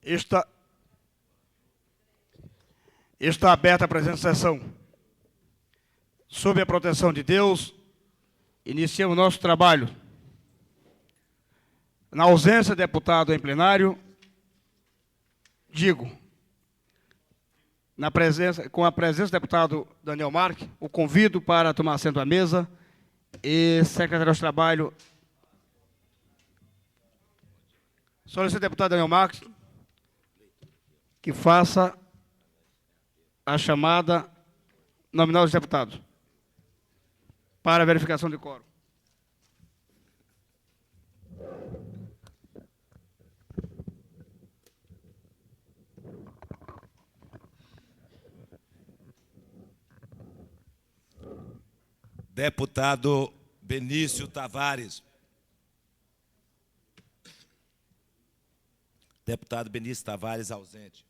Está, está aberta a presente sessão. Sob a proteção de Deus, iniciamos nosso trabalho. Na ausência do deputado em plenário, digo, com a presença do deputado Daniel Marques, o convido para tomar assento à mesa e secretário de Trabalho. Solicito ao deputado Daniel Marques que faça a chamada nominal dos deputados para a verificação de quórum. Deputado Benício Tavares. Deputado Benício Tavares, ausente.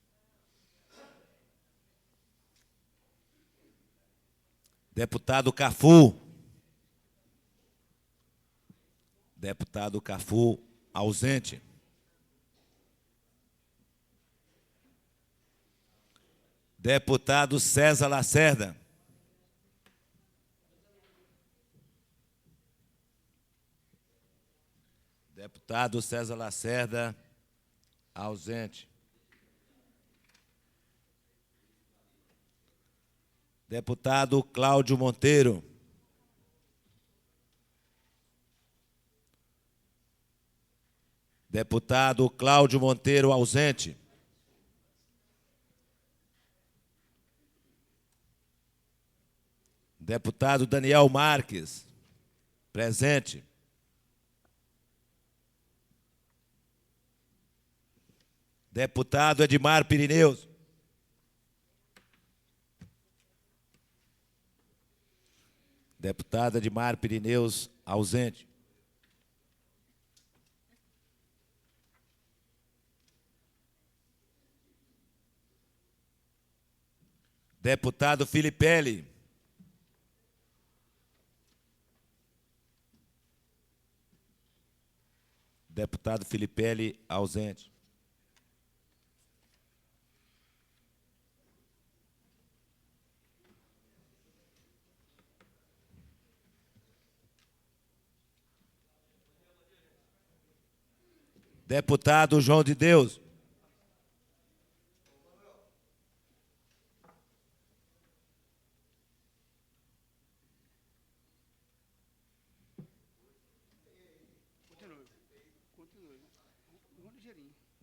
Deputado Cafu. Deputado Cafu, ausente. Deputado César Lacerda. Deputado César Lacerda, ausente. Deputado Cláudio Monteiro. Deputado Cláudio Monteiro, ausente. Deputado Daniel Marques, presente. Deputado Edmar Pirineus. Deputado Edmar Pirineus, ausente. Deputado Filipelli. Deputado Filipelli, ausente. Deputado João de Deus.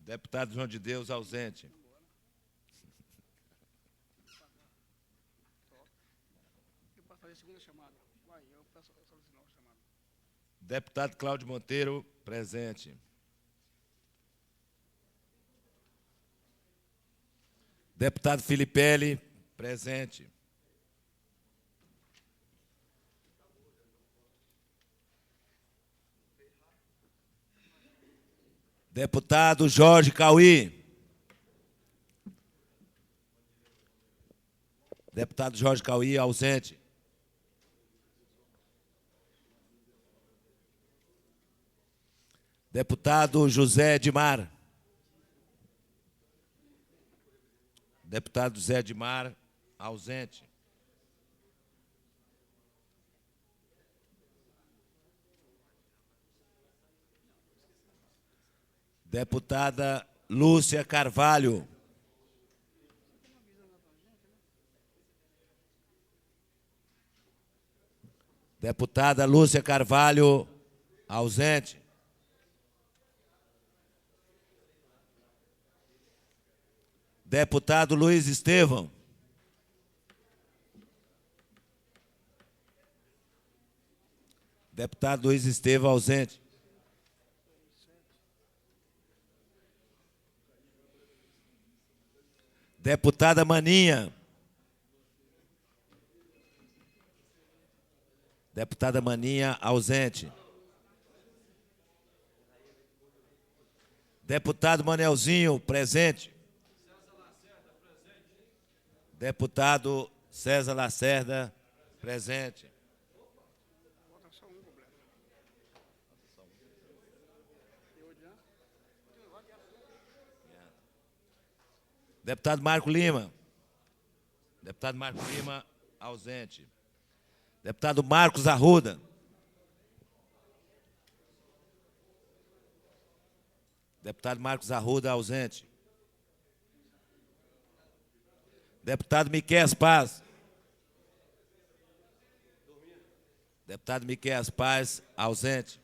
Deputado João de Deus, ausente. Deputado Cláudio Monteiro, presente. Deputado Filipelli, presente. Deputado Jorge Cauí. Deputado Jorge Cauí, ausente. Deputado José Edmar. Deputado José Edmar, ausente. Deputada Lúcia Carvalho. Deputada Lúcia Carvalho, ausente. Deputado Luiz Estevão. Deputado Luiz Estevão, ausente. Deputada Maninha. Deputada Maninha, ausente. Deputado Manelzinho, presente. Deputado César Lacerda, presente. Deputado Marco Lima. Deputado Marco Lima, ausente. Deputado Marcos Arruda. Deputado Marcos Arruda, ausente. Deputado Miqueias Paz. Deputado Miqueias Paz, ausente.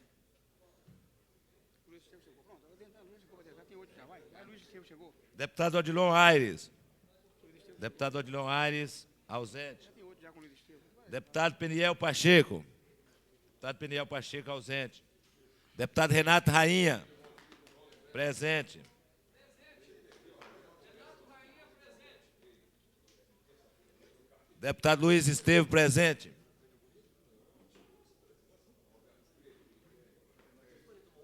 Deputado Odilon Aires. Deputado Odilon Aires, ausente. Deputado Peniel Pacheco. Deputado Peniel Pacheco, ausente. Deputado Renato Rainha. Presente. Deputado Luiz Estevam, presente.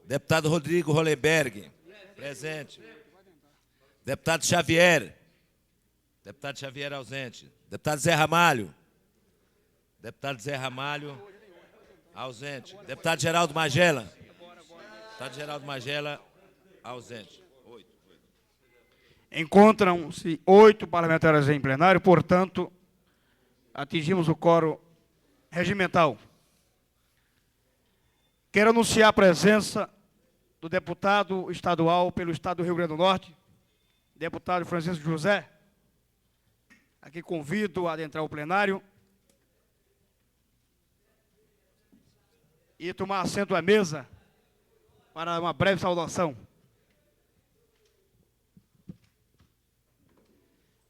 Deputado Rodrigo Hollenberg, presente. Deputado Xavier. Deputado Xavier, ausente. Deputado Zé Ramalho. Deputado Zé Ramalho, ausente. Deputado Geraldo Magela. Deputado Geraldo Magela, ausente. 8. Encontram-se 8 parlamentares em plenário, portanto, atingimos o quórum regimental. Quero anunciar a presença do deputado estadual pelo Estado do Rio Grande do Norte, deputado Francisco José. Aqui convido a adentrar o plenário e tomar assento à mesa para uma breve saudação.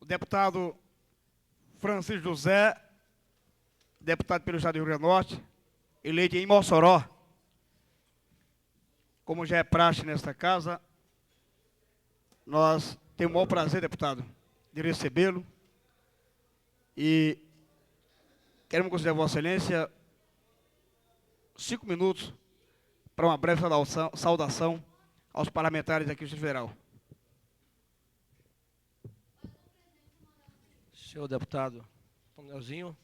O deputado Francisco José, deputado pelo Estado do Rio Grande do Norte, eleito em Mossoró. Como já é praxe nesta casa, nós temos o maior prazer, deputado, de recebê-lo. E queremos considerar Vossa Excelência 5 minutos para uma breve saudação aos parlamentares aqui do Distrito Federal. Senhor deputado Manelzinho,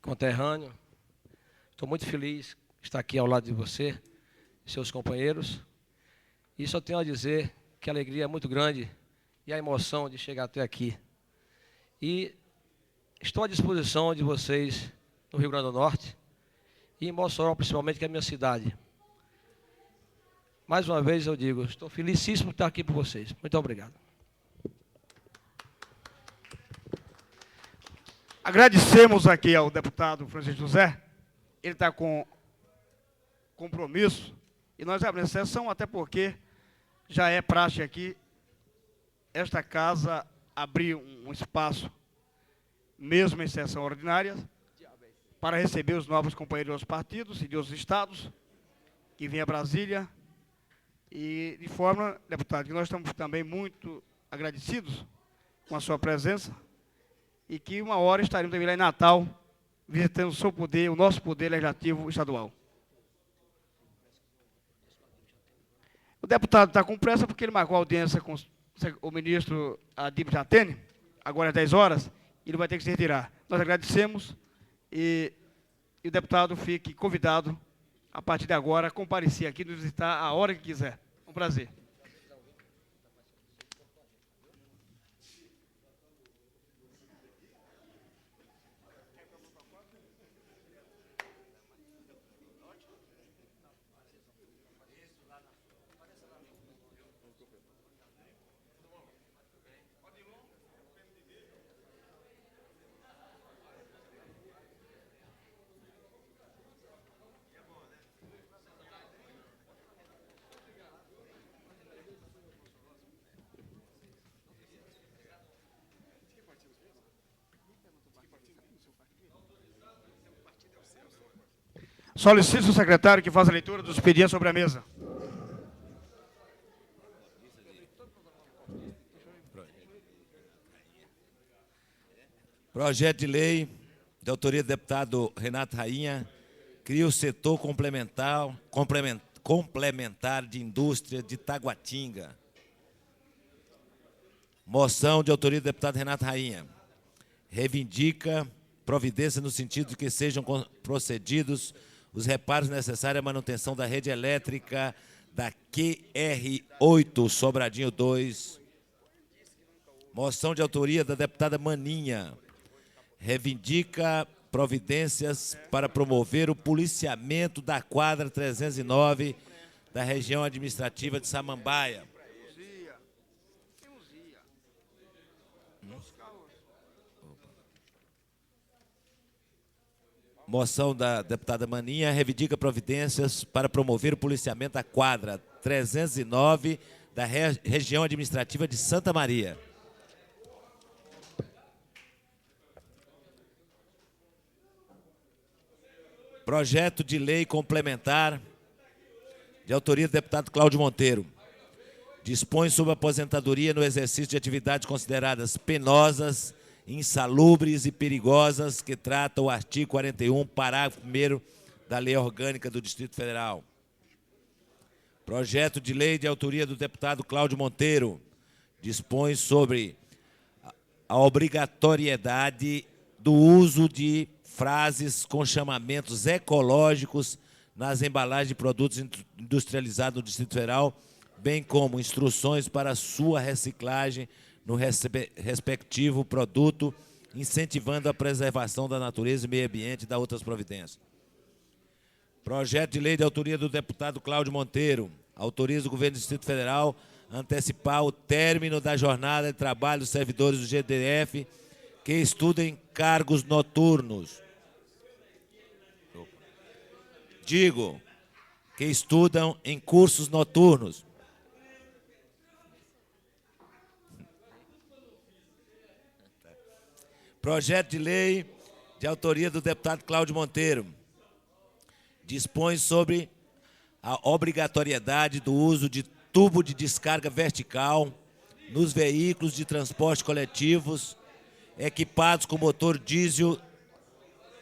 conterrâneo, estou muito feliz de estar aqui ao lado de você e seus companheiros. E só tenho a dizer que a alegria é muito grande e a emoção de chegar até aqui. E estou à disposição de vocês no Rio Grande do Norte e em Mossoró, principalmente, que é a minha cidade. Mais uma vez eu digo, estou felicíssimo de estar aqui por vocês. Muito obrigado. Agradecemos aqui ao deputado Francisco José. Ele está com compromisso e nós abrimos sessão, até porque já é praxe aqui esta casa abrir um espaço, mesmo em sessão ordinária, para receber os novos companheiros dos partidos e dos estados que vêm a Brasília. E, de forma, deputado, que nós estamos também muito agradecidos com a sua presença e que uma hora estaremos também lá em Natal, visitando o seu poder, o nosso poder legislativo estadual. O deputado está com pressa porque ele marcou a audiência com o ministro Adib Jatene, agora às 10 horas, e ele vai ter que se retirar. Nós agradecemos e o deputado fique convidado, a partir de agora, a comparecer aqui, nos visitar a hora que quiser. Um prazer. Solicito o secretário que faça a leitura dos expedientes sobre a mesa. Projeto de lei de autoria do deputado Renato Rainha cria o setor complementar de indústria de Taguatinga. Moção de autoria do deputado Renato Rainha. Reivindica providência no sentido de que sejam procedidos os reparos necessários à manutenção da rede elétrica da QR8 Sobradinho 2, Moção de autoria da deputada Maninha. Reivindica providências para promover o policiamento da quadra 309 da região administrativa de Samambaia. Moção da deputada Maninha reivindica providências para promover o policiamento da quadra 309 da região administrativa de Santa Maria. Projeto de lei complementar de autoria do deputado Cláudio Monteiro. Dispõe sobre aposentadoria no exercício de atividades consideradas penosas, insalubres e perigosas, que trata o artigo 41, parágrafo 1º da Lei Orgânica do Distrito Federal. Projeto de lei de autoria do deputado Cláudio Monteiro. Dispõe sobre a obrigatoriedade do uso de frases com chamamentos ecológicos nas embalagens de produtos industrializados no Distrito Federal, bem como instruções para sua reciclagem no respectivo produto, incentivando a preservação da natureza e meio ambiente e da outras providências. Projeto de lei de autoria do deputado Cláudio Monteiro. Autoriza o governo do Distrito Federal a antecipar o término da jornada de trabalho dos servidores do GDF que estudam em cargos noturnos. Digo, que estudam em cursos noturnos. Projeto de lei de autoria do deputado Cláudio Monteiro. Dispõe sobre a obrigatoriedade do uso de tubo de descarga vertical nos veículos de transporte coletivos equipados com motor diesel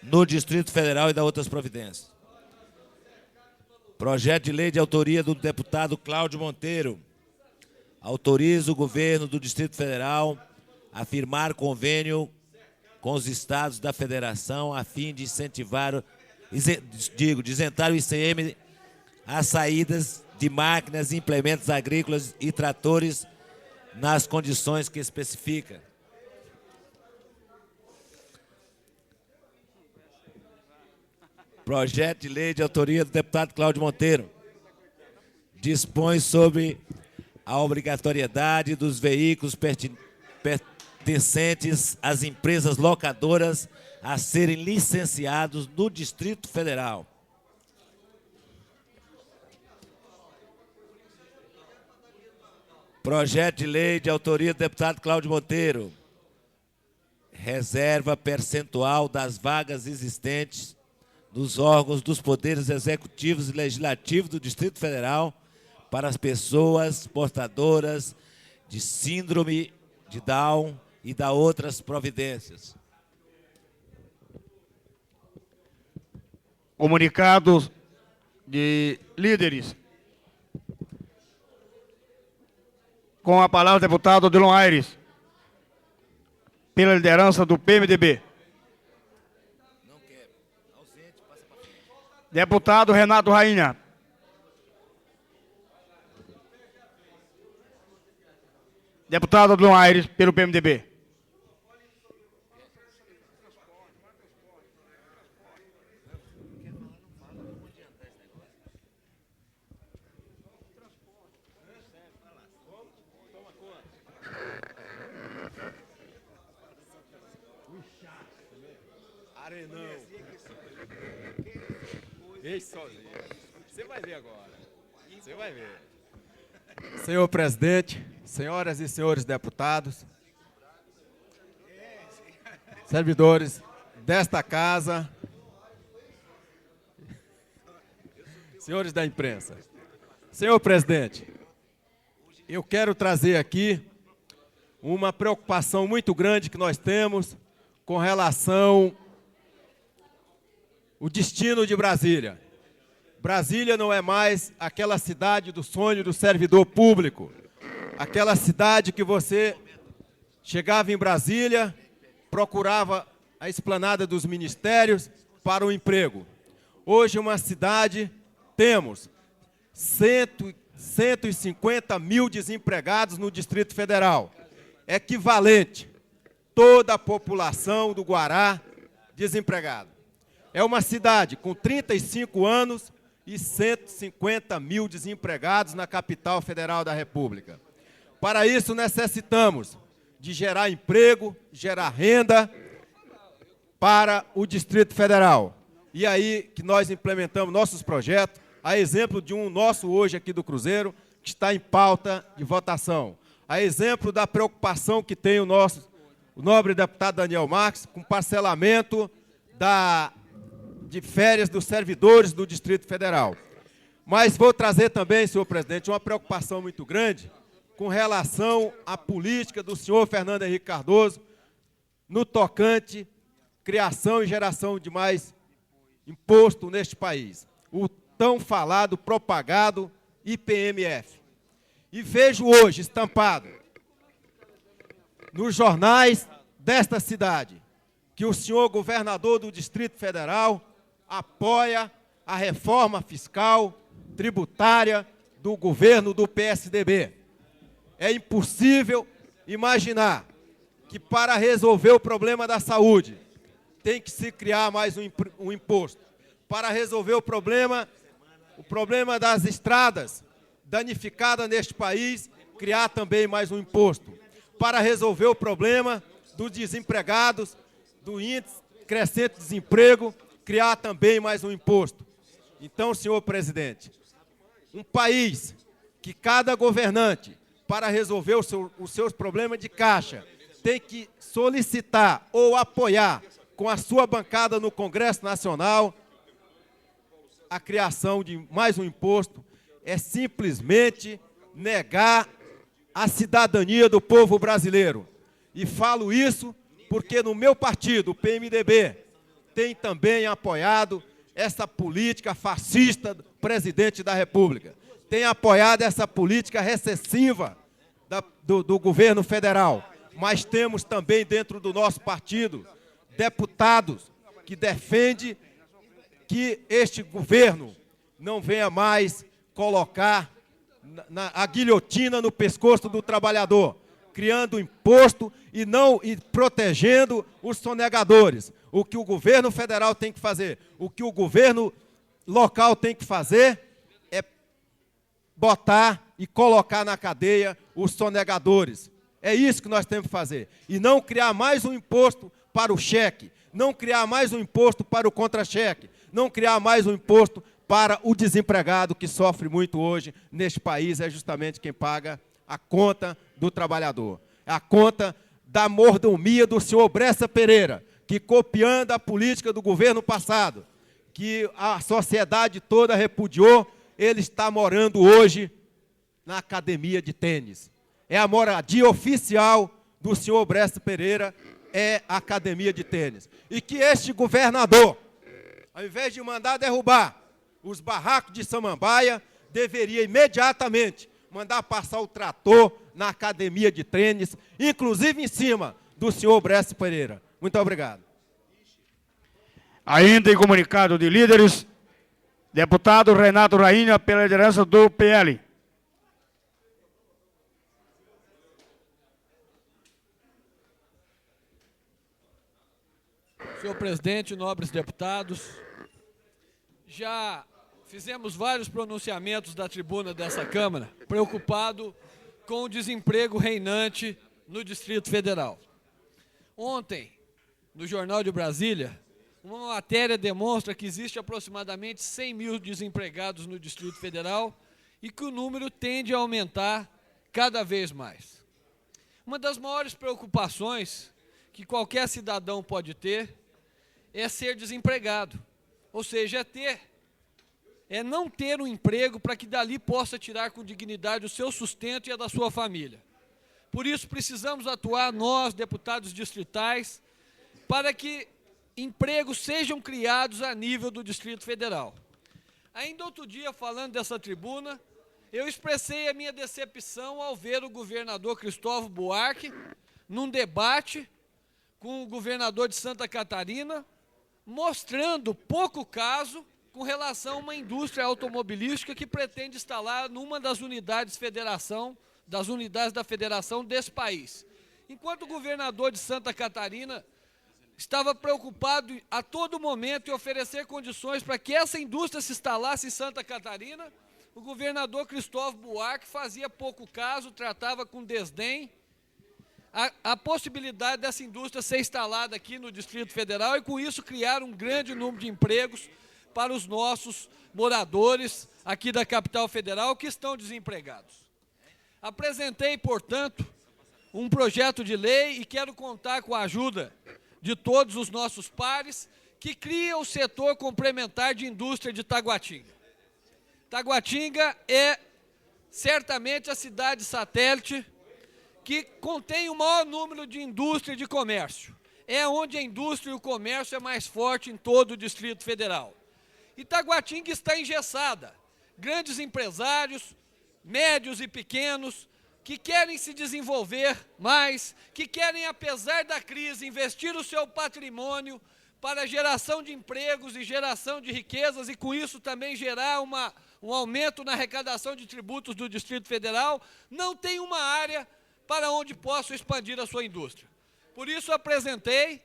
no Distrito Federal e da outras providências. Projeto de lei de autoria do deputado Cláudio Monteiro. Autoriza o governo do Distrito Federal a firmar convênio com os estados da federação a fim de incentivar, de isentar o ICM às saídas de máquinas, implementos agrícolas e tratores nas condições que especifica. Projeto de lei de autoria do deputado Cláudio Monteiro. Dispõe sobre a obrigatoriedade dos veículos pertencentes às empresas locadoras a serem licenciados no Distrito Federal. Projeto de lei de autoria do deputado Cláudio Monteiro. Reserva percentual das vagas existentes nos órgãos dos poderes executivos e legislativos do Distrito Federal para as pessoas portadoras de síndrome de Down e da outras providências. Comunicados de líderes. Com a palavra o deputado Odilon Aires, pela liderança do PMDB. Não quero. Ausente, passa para frente. Deputado Renato Rainha. Deputado Odilon Aires, pelo PMDB. Arenão. Ei, sozinho. Você vai ver agora. Você vai ver. Senhor presidente, senhoras e senhores deputados, servidores desta casa, senhores da imprensa. Senhor presidente, eu quero trazer aqui uma preocupação muito grande que nós temos com relação ao destino de Brasília. Brasília não é mais aquela cidade do sonho do servidor público, aquela cidade que você chegava em Brasília, procurava a esplanada dos ministérios para o emprego. Hoje, uma cidade, temos 150 mil desempregados no Distrito Federal. equivalente toda a população do Guará desempregada. É uma cidade com 35 anos e 150 mil desempregados na capital federal da República. Para isso, necessitamos de gerar emprego, gerar renda para o Distrito Federal. E aí que nós implementamos nossos projetos, a exemplo de um nosso hoje aqui do Cruzeiro, que está em pauta de votação. A exemplo da preocupação que tem o nobre deputado Daniel Marques com parcelamento de férias dos servidores do Distrito Federal. Mas vou trazer também, senhor presidente, uma preocupação muito grande com relação à política do senhor Fernando Henrique Cardoso no tocante criação e geração de mais imposto neste país. O tão falado, propagado IPMF. E vejo hoje estampado nos jornais desta cidade que o senhor governador do Distrito Federal apoia a reforma fiscal, tributária do governo do PSDB. É impossível imaginar que para resolver o problema da saúde tem que se criar mais um imposto. Para resolver o problema das estradas danificadas neste país, criar também mais um imposto. Para resolver o problema dos desempregados, do índice crescente de desemprego, criar também mais um imposto. Então, senhor presidente, um país que cada governante, para resolver os seus problemas de caixa, tem que solicitar ou apoiar com a sua bancada no Congresso Nacional a criação de mais um imposto, é simplesmente negar a cidadania do povo brasileiro. E falo isso porque no meu partido, o PMDB, tem também apoiado essa política fascista do presidente da República. Tem apoiado essa política recessiva do governo federal. Mas temos também dentro do nosso partido deputados que defendem que este governo não venha mais colocar a guilhotina no pescoço do trabalhador, criando imposto e protegendo os sonegadores. O que o governo federal tem que fazer, o que o governo local tem que fazer é botar e colocar na cadeia os sonegadores. É isso que nós temos que fazer. E não criar mais um imposto para o cheque, não criar mais um imposto para o contra-cheque, não criar mais um imposto para o desempregado que sofre muito hoje neste país, é justamente quem paga a conta do trabalhador. É a conta da mordomia do senhor Bressa Pereira, que copiando a política do governo passado, que a sociedade toda repudiou, ele está morando hoje na academia de tênis. É a moradia oficial do senhor Bressa Pereira, é a academia de tênis. E que este governador, ao invés de mandar derrubar os barracos de Samambaia, deveria imediatamente mandar passar o trator na academia de tênis, inclusive em cima do senhor Bressa Pereira. Muito obrigado. Ainda em comunicado de líderes, deputado Renato Rainha, pela liderança do PL. Senhor presidente, nobres deputados, já fizemos vários pronunciamentos da tribuna dessa Câmara, preocupado com o desemprego reinante no Distrito Federal. Ontem, no Jornal de Brasília, uma matéria demonstra que existe aproximadamente 100 mil desempregados no Distrito Federal e que o número tende a aumentar cada vez mais. Uma das maiores preocupações que qualquer cidadão pode ter é ser desempregado, ou seja, é não ter um emprego para que dali possa tirar com dignidade o seu sustento e a da sua família. Por isso precisamos atuar nós, deputados distritais, para que empregos sejam criados a nível do Distrito Federal. Ainda outro dia, falando dessa tribuna, eu expressei a minha decepção ao ver o governador Cristóvão Buarque, num debate com o governador de Santa Catarina, mostrando pouco caso com relação a uma indústria automobilística que pretende instalar numa das unidades da federação desse país. enquanto o governador de Santa Catarina estava preocupado a todo momento em oferecer condições para que essa indústria se instalasse em Santa Catarina, o governador Cristóvão Buarque fazia pouco caso, tratava com desdém a possibilidade dessa indústria ser instalada aqui no Distrito Federal e, com isso, criar um grande número de empregos para os nossos moradores aqui da capital federal que estão desempregados. Apresentei, portanto, um projeto de lei e quero contar com a ajuda de todos os nossos pares que cria o setor complementar de indústria de Taguatinga. Taguatinga é certamente a cidade satélite que contém o maior número de indústria e de comércio. É onde a indústria e o comércio é mais forte em todo o Distrito Federal. E Taguatinga está engessada. Grandes empresários, médios e pequenos, que querem se desenvolver mais, que querem, apesar da crise, investir o seu patrimônio para a geração de empregos e geração de riquezas e, com isso, também gerar um aumento na arrecadação de tributos do Distrito Federal, não tem uma área para onde possam expandir a sua indústria. Por isso, apresentei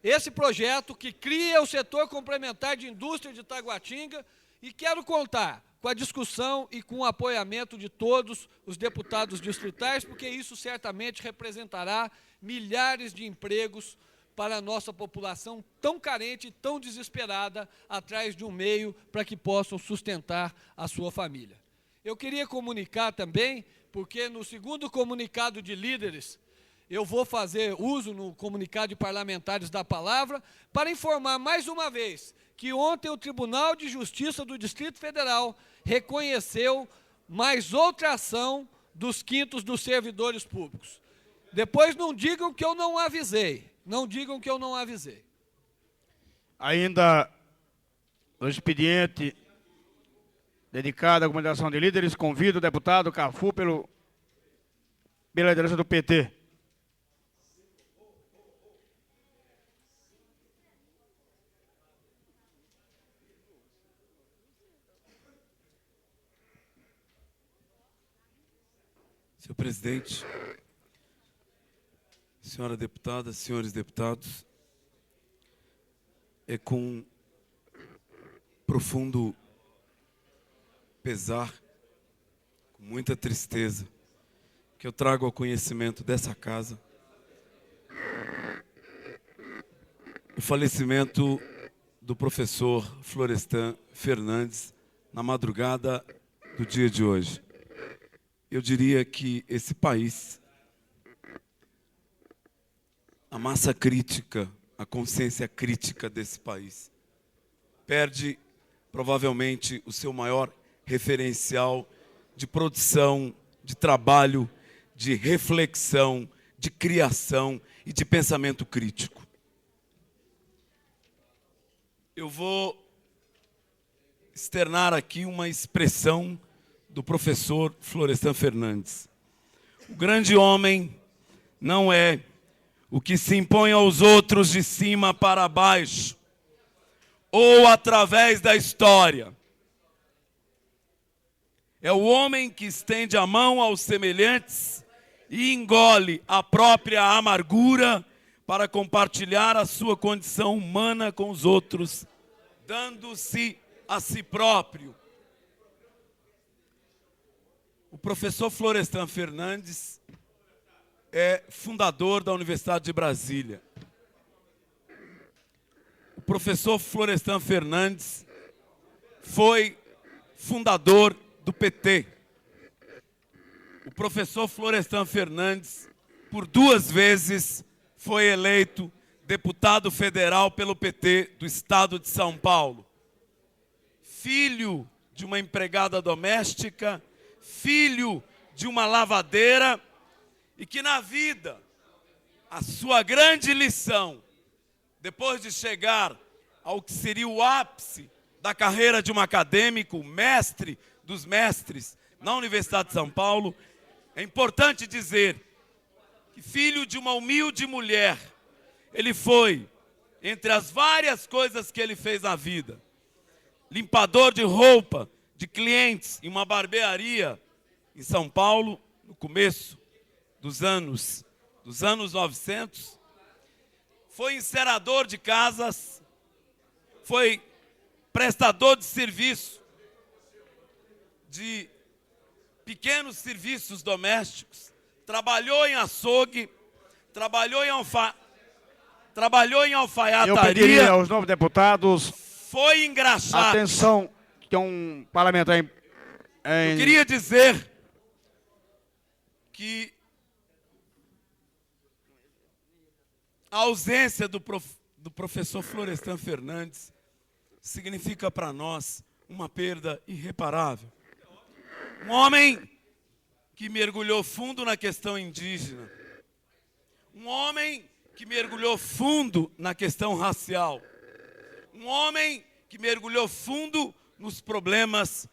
esse projeto que cria o setor complementar de indústria de Taguatinga e quero contar com a discussão e com o apoiamento de todos os deputados distritais, porque isso certamente representará milhares de empregos para a nossa população tão carente e tão desesperada atrás de um meio para que possam sustentar a sua família. Eu queria comunicar também, porque no segundo comunicado de líderes, eu vou fazer uso no comunicado de parlamentares da palavra, para informar mais uma vez que ontem o Tribunal de Justiça do Distrito Federal reconheceu mais outra ação dos quintos dos servidores públicos. Depois não digam que eu não avisei, não digam que eu não avisei. Ainda no expediente dedicado à comunicação de líderes, convido o deputado Cafu pela liderança do PT. Senhor presidente, senhora deputada, senhores deputados, é com profundo pesar, com muita tristeza, que eu trago ao conhecimento dessa casa o falecimento do professor Florestan Fernandes na madrugada do dia de hoje. Eu diria que esse país, a massa crítica, a consciência crítica desse país, perde provavelmente o seu maior referencial de produção, de trabalho, de reflexão, de criação e de pensamento crítico. Eu vou externar aqui uma expressão do professor Florestan Fernandes. O grande homem não é o que se impõe aos outros de cima para baixo, ou através da história. É o homem que estende a mão aos semelhantes e engole a própria amargura para compartilhar a sua condição humana com os outros, dando-se a si próprio. O professor Florestan Fernandes é fundador da Universidade de Brasília. O professor Florestan Fernandes foi fundador do PT. O professor Florestan Fernandes, por 2 vezes, foi eleito deputado federal pelo PT do estado de São Paulo. Filho de uma empregada doméstica, filho de uma lavadeira, e que na vida, a sua grande lição, depois de chegar ao que seria o ápice da carreira de um acadêmico, mestre dos mestres na Universidade de São Paulo, é importante dizer que, filho de uma humilde mulher, ele foi, entre as várias coisas que ele fez na vida, limpador de roupa de clientes em uma barbearia em São Paulo, no começo dos anos dos anos 900, foi encerador de casas, foi prestador de serviço, de pequenos serviços domésticos, trabalhou em açougue, trabalhou em Eu alfaiataria, pediria aos novos deputados, foi engraxate. atenção, que é um parlamentar Eu queria dizer que a ausência do professor Florestan Fernandes significa para nós uma perda irreparável. Um homem que mergulhou fundo na questão indígena. Um homem que mergulhou fundo na questão racial. Um homem que mergulhou fundo nos problemas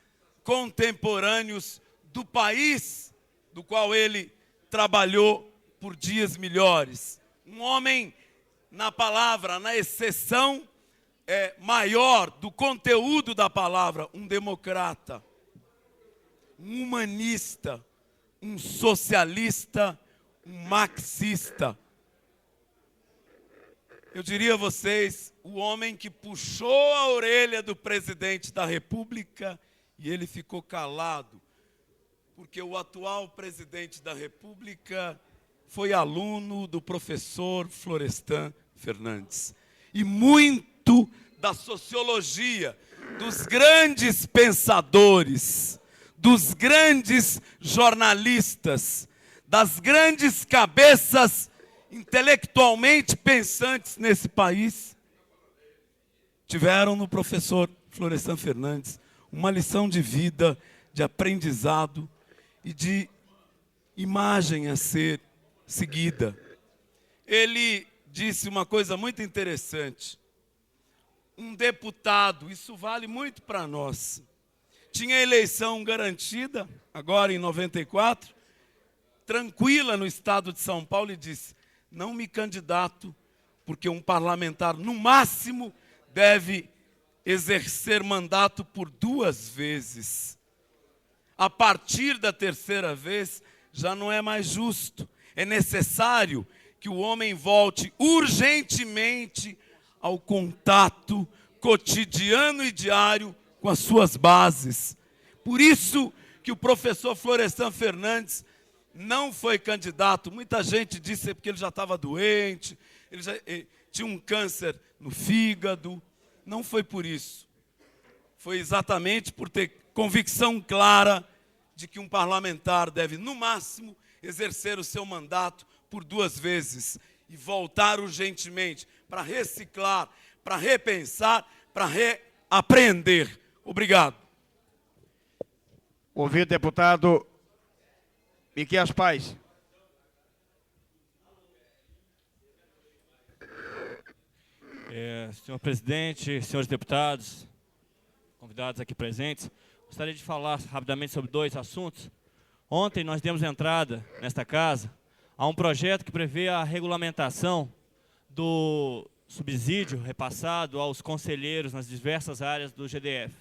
contemporâneos do país do qual ele trabalhou por dias melhores. Um homem, na palavra, na exceção maior do conteúdo da palavra, um democrata, um humanista, um socialista, um marxista. Eu diria a vocês, o homem que puxou a orelha do presidente da República e ele ficou calado, porque o atual presidente da República foi aluno do professor Florestan Fernandes. E muito da sociologia, dos grandes pensadores, dos grandes jornalistas, das grandes cabeças intelectualmente pensantes nesse país, tiveram no professor Florestan Fernandes uma lição de vida, de aprendizado e de imagem a ser seguida. Ele disse uma coisa muito interessante. Um deputado, isso vale muito para nós, tinha eleição garantida, agora em 94, tranquila no estado de São Paulo, e disse: não me candidato, porque um parlamentar, no máximo, deve exercer mandato por 2 vezes. A partir da 3ª vez, já não é mais justo. É necessário que o homem volte urgentemente ao contato cotidiano e diário com as suas bases. Por isso que o professor Florestan Fernandes não foi candidato. Muita gente disse porque ele já estava doente, ele tinha um câncer no fígado. Não foi por isso. Foi exatamente por ter convicção clara de que um parlamentar deve, no máximo, exercer o seu mandato por 2 vezes e voltar urgentemente para reciclar, para repensar, para reaprender. Obrigado. Ouvido, deputado Miqueias Paes. Senhor presidente, senhores deputados, convidados aqui presentes, gostaria de falar rapidamente sobre 2 assuntos. Ontem nós demos entrada nesta casa a um projeto que prevê a regulamentação do subsídio repassado aos conselheiros nas diversas áreas do GDF.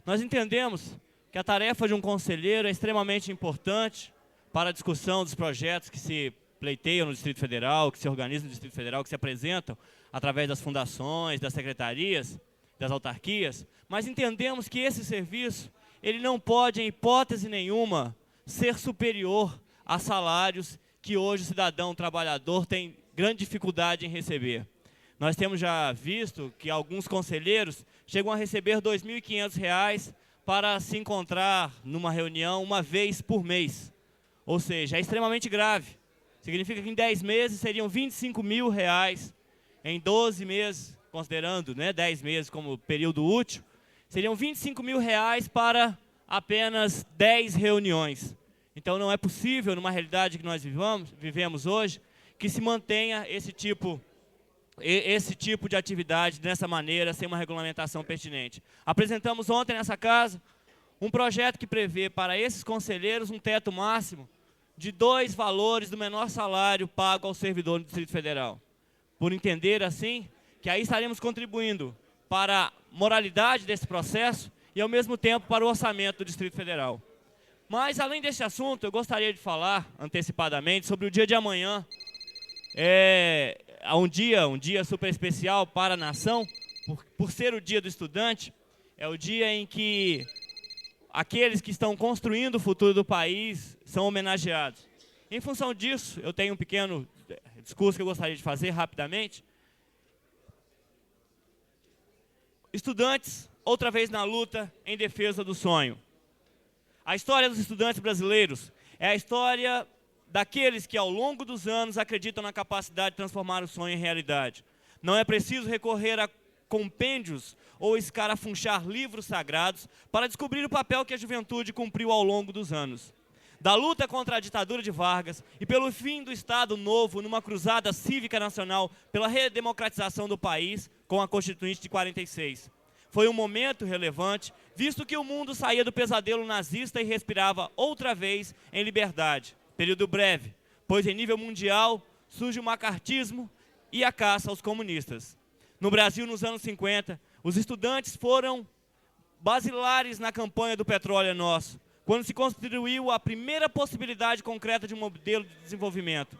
Nós entendemos que a tarefa de um conselheiro é extremamente importante para a discussão dos projetos que se pleiteiam no Distrito Federal, que se organizam no Distrito Federal, que se apresentam através das fundações, das secretarias, das autarquias, mas entendemos que esse serviço, ele não pode, em hipótese nenhuma, ser superior a salários que hoje o cidadão trabalhador tem grande dificuldade em receber. Nós temos já visto que alguns conselheiros chegam a receber R$ 2.500 para se encontrar numa reunião 1 vez por mês. Ou seja, é extremamente grave. Significa que em 10 meses seriam R$ 25.000, em 12 meses, considerando 10 meses como período útil, seriam R$ 25.000 para apenas 10 reuniões. Então não é possível, numa realidade que nós vivemos hoje, que se mantenha esse tipo de atividade dessa maneira, sem uma regulamentação pertinente. Apresentamos ontem nessa casa um projeto que prevê para esses conselheiros um teto máximo de 2 valores do menor salário pago ao servidor do Distrito Federal. Por entender assim, que aí estaremos contribuindo para a moralidade desse processo e ao mesmo tempo para o orçamento do Distrito Federal. Mas além deste assunto, eu gostaria de falar antecipadamente sobre o dia de amanhã, é um dia super especial para a nação, por ser o Dia do Estudante. É o dia em que aqueles que estão construindo o futuro do país são homenageados. Em função disso, eu tenho um pequeno discurso que eu gostaria de fazer rapidamente. Estudantes, outra vez na luta em defesa do sonho. A história dos estudantes brasileiros é a história daqueles que, ao longo dos anos, acreditam na capacidade de transformar o sonho em realidade. Não é preciso recorrer a compêndios ou escarafunchar livros sagrados para descobrir o papel que a juventude cumpriu ao longo dos anos. Da luta contra a ditadura de Vargas e pelo fim do Estado Novo numa cruzada cívica nacional pela redemocratização do país com a Constituinte de 46. Foi um momento relevante, visto que o mundo saía do pesadelo nazista e respirava outra vez em liberdade. Período breve, pois em nível mundial surge o macartismo e a caça aos comunistas. No Brasil, nos anos 50, os estudantes foram basilares na campanha do Petróleo é Nosso, quando se construiu a primeira possibilidade concreta de um modelo de desenvolvimento.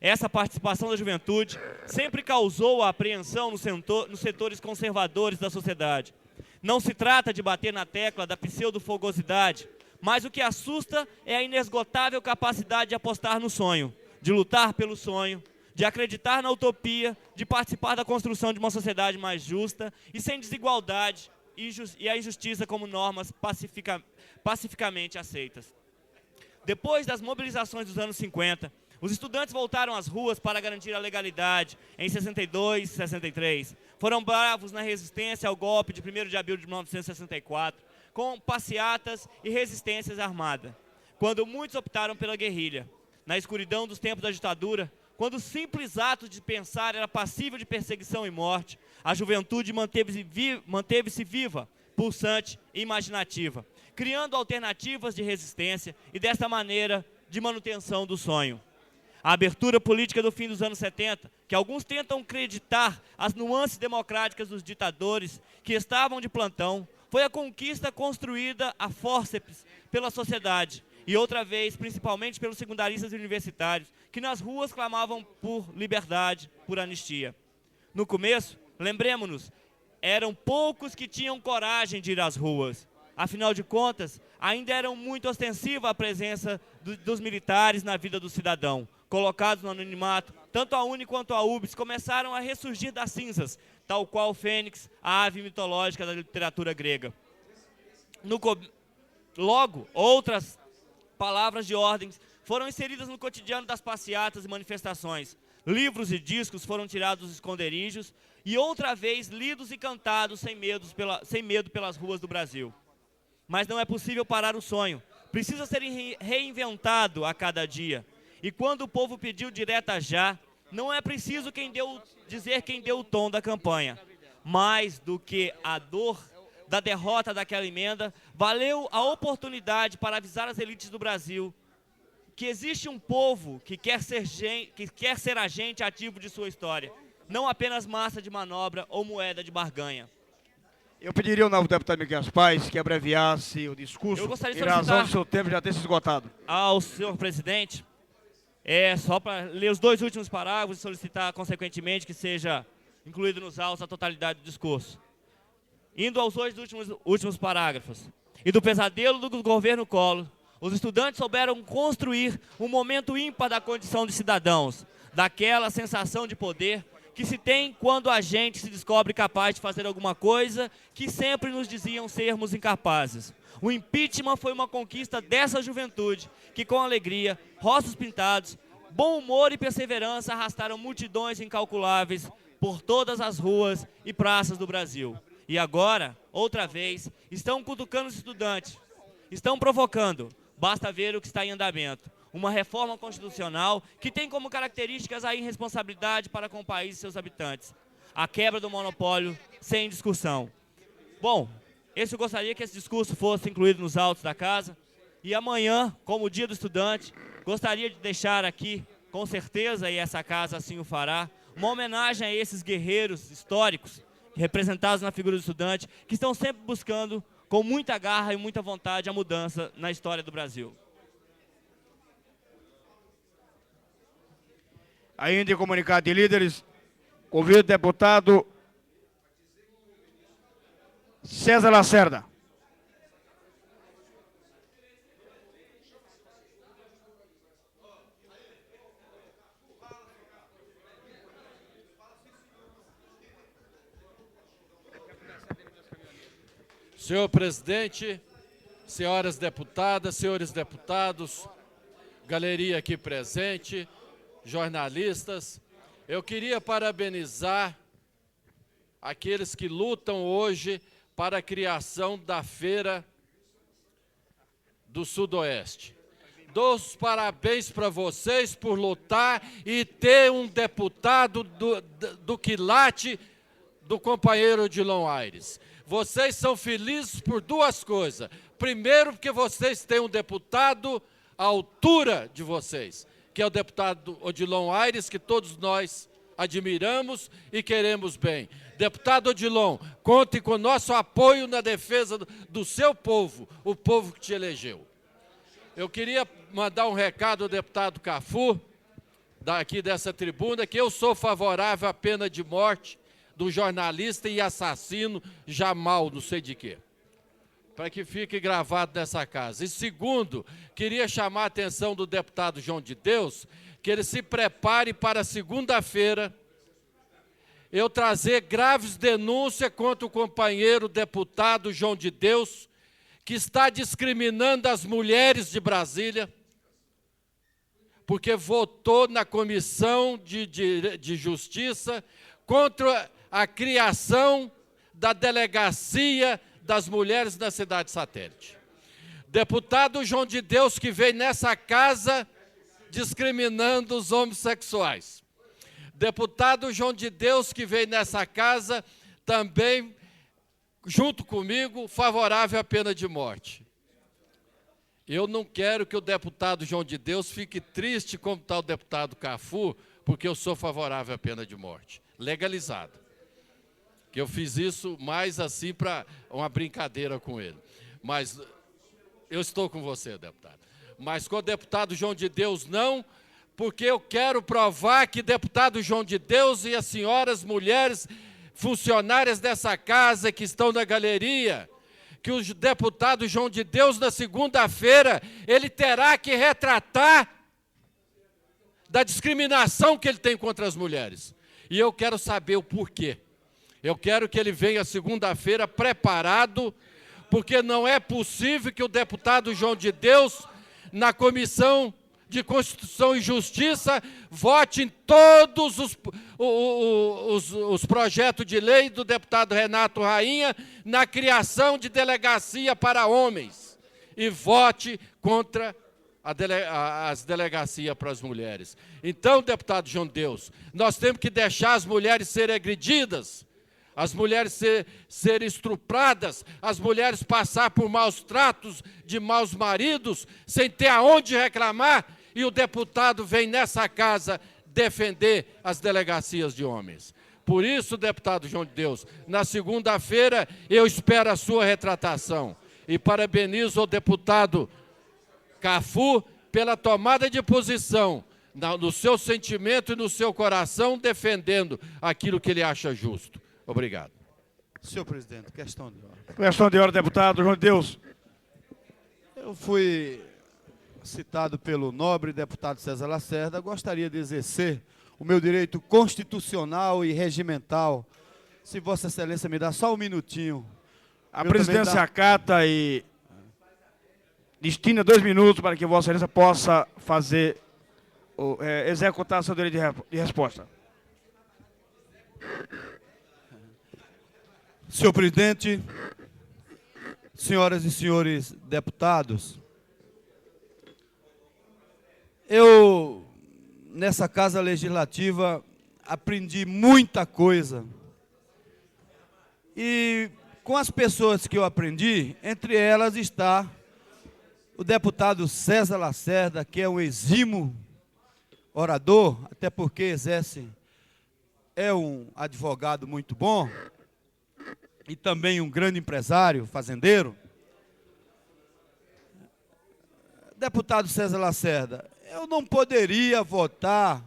Essa participação da juventude sempre causou a apreensão nos setores conservadores da sociedade. Não se trata de bater na tecla da pseudo-fogosidade, mas o que assusta é a inesgotável capacidade de apostar no sonho, de lutar pelo sonho, de acreditar na utopia, de participar da construção de uma sociedade mais justa e sem desigualdade e a injustiça como normas pacificamente aceitas. Depois das mobilizações dos anos 50, os estudantes voltaram às ruas para garantir a legalidade em 62 e 63. Foram bravos na resistência ao golpe de 1º de abril de 1964, com passeatas e resistências armada, quando muitos optaram pela guerrilha. Na escuridão dos tempos da ditadura, quando o simples ato de pensar era passível de perseguição e morte, a juventude manteve-se viva, pulsante e imaginativa, criando alternativas de resistência e, desta maneira, de manutenção do sonho. A abertura política do fim dos anos 70, que alguns tentam acreditar as nuances democráticas dos ditadores que estavam de plantão, foi a conquista construída a fórceps pela sociedade, e outra vez, principalmente pelos secundaristas e universitários, que nas ruas clamavam por liberdade, por anistia. No começo, lembremos-nos, eram poucos que tinham coragem de ir às ruas. Afinal de contas, ainda era muito ostensiva a presença dos militares na vida do cidadão. Colocados no anonimato, tanto a UNE quanto a UBS começaram a ressurgir das cinzas, tal qual o fênix, a ave mitológica da literatura grega. Logo, outras palavras de ordens foram inseridas no cotidiano das passeatas e manifestações. Livros e discos foram tirados dos esconderijos e outra vez lidos e cantados sem medo pelas ruas do Brasil. Mas não é possível parar o sonho. Precisa ser reinventado a cada dia. E quando o povo pediu direta já, não é preciso dizer quem deu o tom da campanha. Mais do que a dor da derrota daquela emenda, valeu a oportunidade para avisar as elites do Brasil que existe um povo que quer ser agente ativo de sua história, não apenas massa de manobra ou moeda de barganha. Eu pediria ao novo deputado Miguel Paes que abreviasse o discurso, em razão do seu tempo já ter se esgotado. Ao senhor presidente, só para ler os 2 últimos parágrafos e solicitar, consequentemente, que seja incluído nos autos a totalidade do discurso. Indo aos 2 últimos parágrafos. E do pesadelo do governo Collor, os estudantes souberam construir um momento ímpar da condição de cidadãos, daquela sensação de poder que se tem quando a gente se descobre capaz de fazer alguma coisa que sempre nos diziam sermos incapazes. O impeachment foi uma conquista dessa juventude que, com alegria, rostos pintados, bom humor e perseverança arrastaram multidões incalculáveis por todas as ruas e praças do Brasil. E agora, outra vez, estão cutucando os estudantes, estão provocando. Basta ver o que está em andamento. Uma reforma constitucional que tem como características a irresponsabilidade para com o país e seus habitantes. A quebra do monopólio sem discussão. Bom, eu gostaria que esse discurso fosse incluído nos autos da casa. E amanhã, como Dia do Estudante, gostaria de deixar aqui, com certeza, e essa casa assim o fará, uma homenagem a esses guerreiros históricos, representados na figura do estudante, que estão sempre buscando, com muita garra e muita vontade, a mudança na história do Brasil. Ainda em comunicado de líderes, convido o deputado César Lacerda. Senhor presidente, senhoras deputadas, senhores deputados, galeria aqui presente, jornalistas, eu queria parabenizar aqueles que lutam hoje para a criação da Feira do Sudoeste. Dou os parabéns para vocês por lutar e ter um deputado do quilate do companheiro Odilon Aires. Vocês são felizes por duas coisas. Primeiro, porque vocês têm um deputado à altura de vocês, que é o deputado Odilon Aires, que todos nós admiramos e queremos bem. Deputado Odilon, conte com nosso apoio na defesa do seu povo, o povo que te elegeu. Eu queria mandar um recado ao deputado Cafu, daqui dessa tribuna, que eu sou favorável à pena de morte do jornalista e assassino Jamal, não sei de quê, para que fique gravado nessa casa. E segundo, queria chamar a atenção do deputado João de Deus, que ele se prepare para segunda-feira eu trazer graves denúncias contra o companheiro deputado João de Deus, que está discriminando as mulheres de Brasília, porque votou na Comissão de Justiça contra a criação da Delegacia das Mulheres na Cidade Satélite. Deputado João de Deus, que veio nessa casa discriminando os homossexuais. Deputado João de Deus, que veio nessa casa também, junto comigo, favorável à pena de morte. Eu não quero que o deputado João de Deus fique triste como está o deputado Cafu, porque eu sou favorável à pena de morte, legalizada. Que eu fiz isso mais assim para uma brincadeira com ele. Mas eu estou com você, deputado. Mas com o deputado João de Deus não, porque eu quero provar que deputado João de Deus e as senhoras, mulheres, funcionárias dessa casa que estão na galeria, que o deputado João de Deus, na segunda-feira, ele terá que retratar da discriminação que ele tem contra as mulheres. E eu quero saber o porquê. Eu quero que ele venha segunda-feira preparado, porque não é possível que o deputado João de Deus, na Comissão de Constituição e Justiça, vote em todos os projetos de lei do deputado Renato Rainha na criação de delegacia para homens e vote contra as delegacias para as mulheres. Então, deputado João de Deus, nós temos que deixar as mulheres serem agredidas, as mulheres serem estupradas, as mulheres passar por maus tratos de maus maridos, sem ter aonde reclamar, e o deputado vem nessa casa defender as delegacias de homens. Por isso, deputado João de Deus, na segunda-feira eu espero a sua retratação. E parabenizo o deputado Cafu pela tomada de posição, no seu sentimento e no seu coração, defendendo aquilo que ele acha justo. Obrigado. Senhor presidente, questão de ordem. Questão de ordem, deputado João de Deus. Eu fui citado pelo nobre deputado César Lacerda, gostaria de exercer o meu direito constitucional e regimental. Se Vossa Excelência me dá só um minutinho. A presidência acata e destina 2 minutos para que Vossa Excelência possa fazer, executar seu direito de resposta. Senhor presidente, senhoras e senhores deputados, eu, nessa Casa Legislativa, aprendi muita coisa. E com as pessoas que eu aprendi, entre elas está o deputado César Lacerda, que é um exímio orador, até porque é um advogado muito bom, e também um grande empresário, fazendeiro. Deputado César Lacerda, eu não poderia votar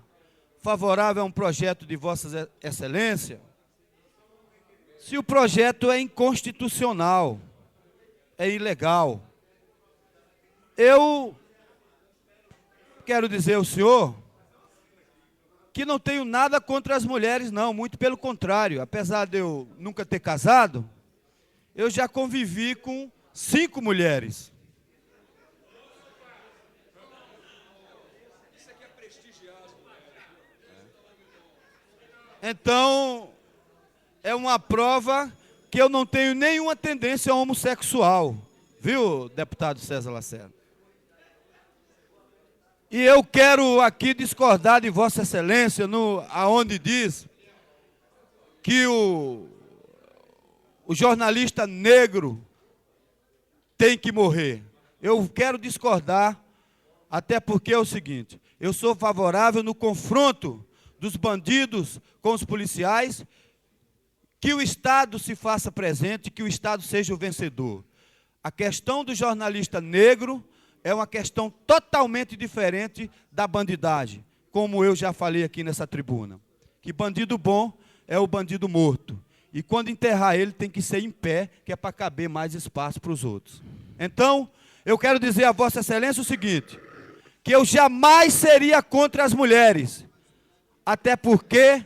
favorável a um projeto de Vossa Excelência se o projeto é inconstitucional, é ilegal? Eu quero dizer ao senhor que não tenho nada contra as mulheres, não, muito pelo contrário. Apesar de eu nunca ter casado, eu já convivi com 5 mulheres. Então, é uma prova que eu não tenho nenhuma tendência homossexual, viu, deputado César Lacerda? E eu quero aqui discordar de Vossa Excelência, aonde diz que o jornalista negro tem que morrer. Eu quero discordar, até porque é o seguinte: eu sou favorável no confronto dos bandidos com os policiais, que o Estado se faça presente, que o Estado seja o vencedor. A questão do jornalista negro é uma questão totalmente diferente da bandidagem, como eu já falei aqui nessa tribuna. Que bandido bom é o bandido morto. E quando enterrar ele, tem que ser em pé, que é para caber mais espaço para os outros. Então, eu quero dizer a Vossa Excelência o seguinte: que eu jamais seria contra as mulheres. Até porque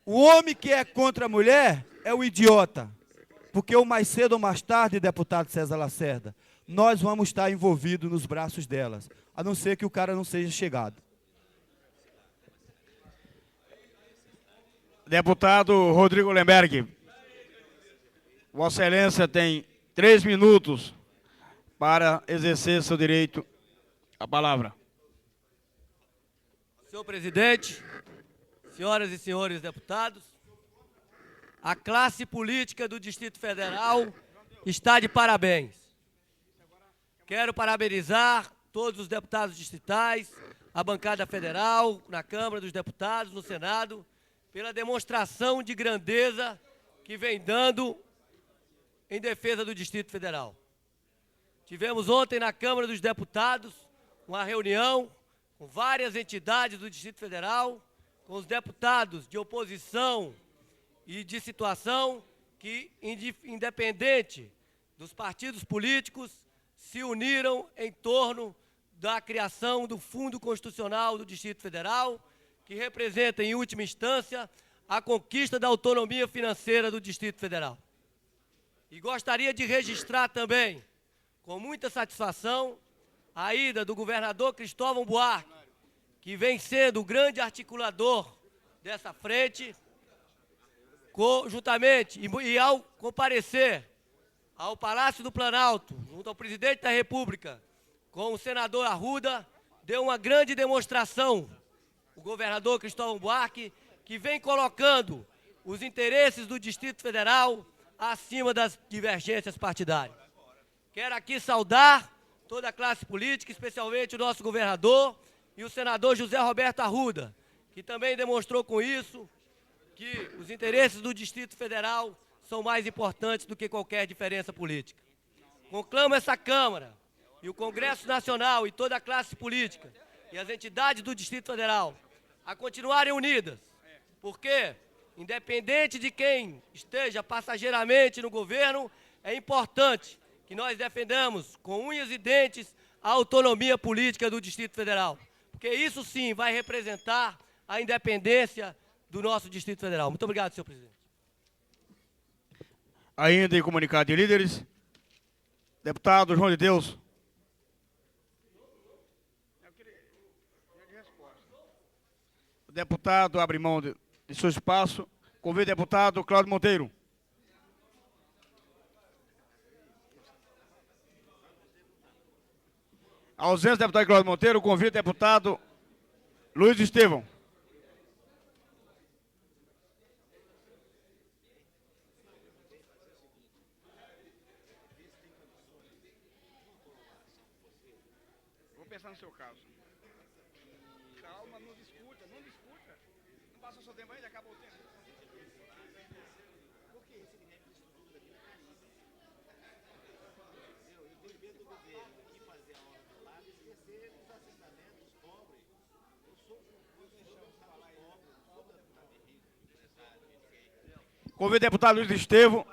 o homem que é contra a mulher é o idiota. Porque ou mais cedo ou mais tarde, deputado César Lacerda, nós vamos estar envolvidos nos braços delas, a não ser que o cara não seja chegado. Deputado Rodrigo Lemberg, Vossa Excelência tem 3 minutos para exercer seu direito à palavra. Senhor presidente, senhoras e senhores deputados, a classe política do Distrito Federal está de parabéns. Quero parabenizar todos os deputados distritais, a bancada federal, na Câmara dos Deputados, no Senado, pela demonstração de grandeza que vem dando em defesa do Distrito Federal. Tivemos ontem na Câmara dos Deputados uma reunião com várias entidades do Distrito Federal, com os deputados de oposição e de situação que, independente dos partidos políticos, se uniram em torno da criação do Fundo Constitucional do Distrito Federal, que representa, em última instância, a conquista da autonomia financeira do Distrito Federal. E gostaria de registrar também, com muita satisfação, a ida do governador Cristóvão Buarque, que vem sendo o grande articulador dessa frente, juntamente, e ao comparecer ao Palácio do Planalto, junto ao presidente da República, com o senador Arruda, deu uma grande demonstração, o governador Cristóvão Buarque, que vem colocando os interesses do Distrito Federal acima das divergências partidárias. Quero aqui saudar toda a classe política, especialmente o nosso governador e o senador José Roberto Arruda, que também demonstrou com isso que os interesses do Distrito Federal são mais importantes do que qualquer diferença política. Conclamo essa Câmara e o Congresso Nacional e toda a classe política e as entidades do Distrito Federal a continuarem unidas, porque, independente de quem esteja passageiramente no governo, é importante que nós defendamos com unhas e dentes a autonomia política do Distrito Federal, porque isso sim vai representar a independência do nosso Distrito Federal. Muito obrigado, senhor presidente. Ainda em comunicado de líderes, deputado João de Deus. O deputado abre mão de seu espaço. Convido o deputado Cláudio Monteiro. A ausência do deputado Cláudio Monteiro, convido o deputado Luiz Estevão. Vou pensar no seu caso. Calma, não discuta, não discuta. Não passa o seu tempo ainda, acabou o tempo. Por que esse dinheiro de estrutura aqui? Eu tenho medo do governo aqui fazer a obra do lado e esquecer dos assentamentos pobres. Eu sou um falar Convido o deputado Luiz Estevam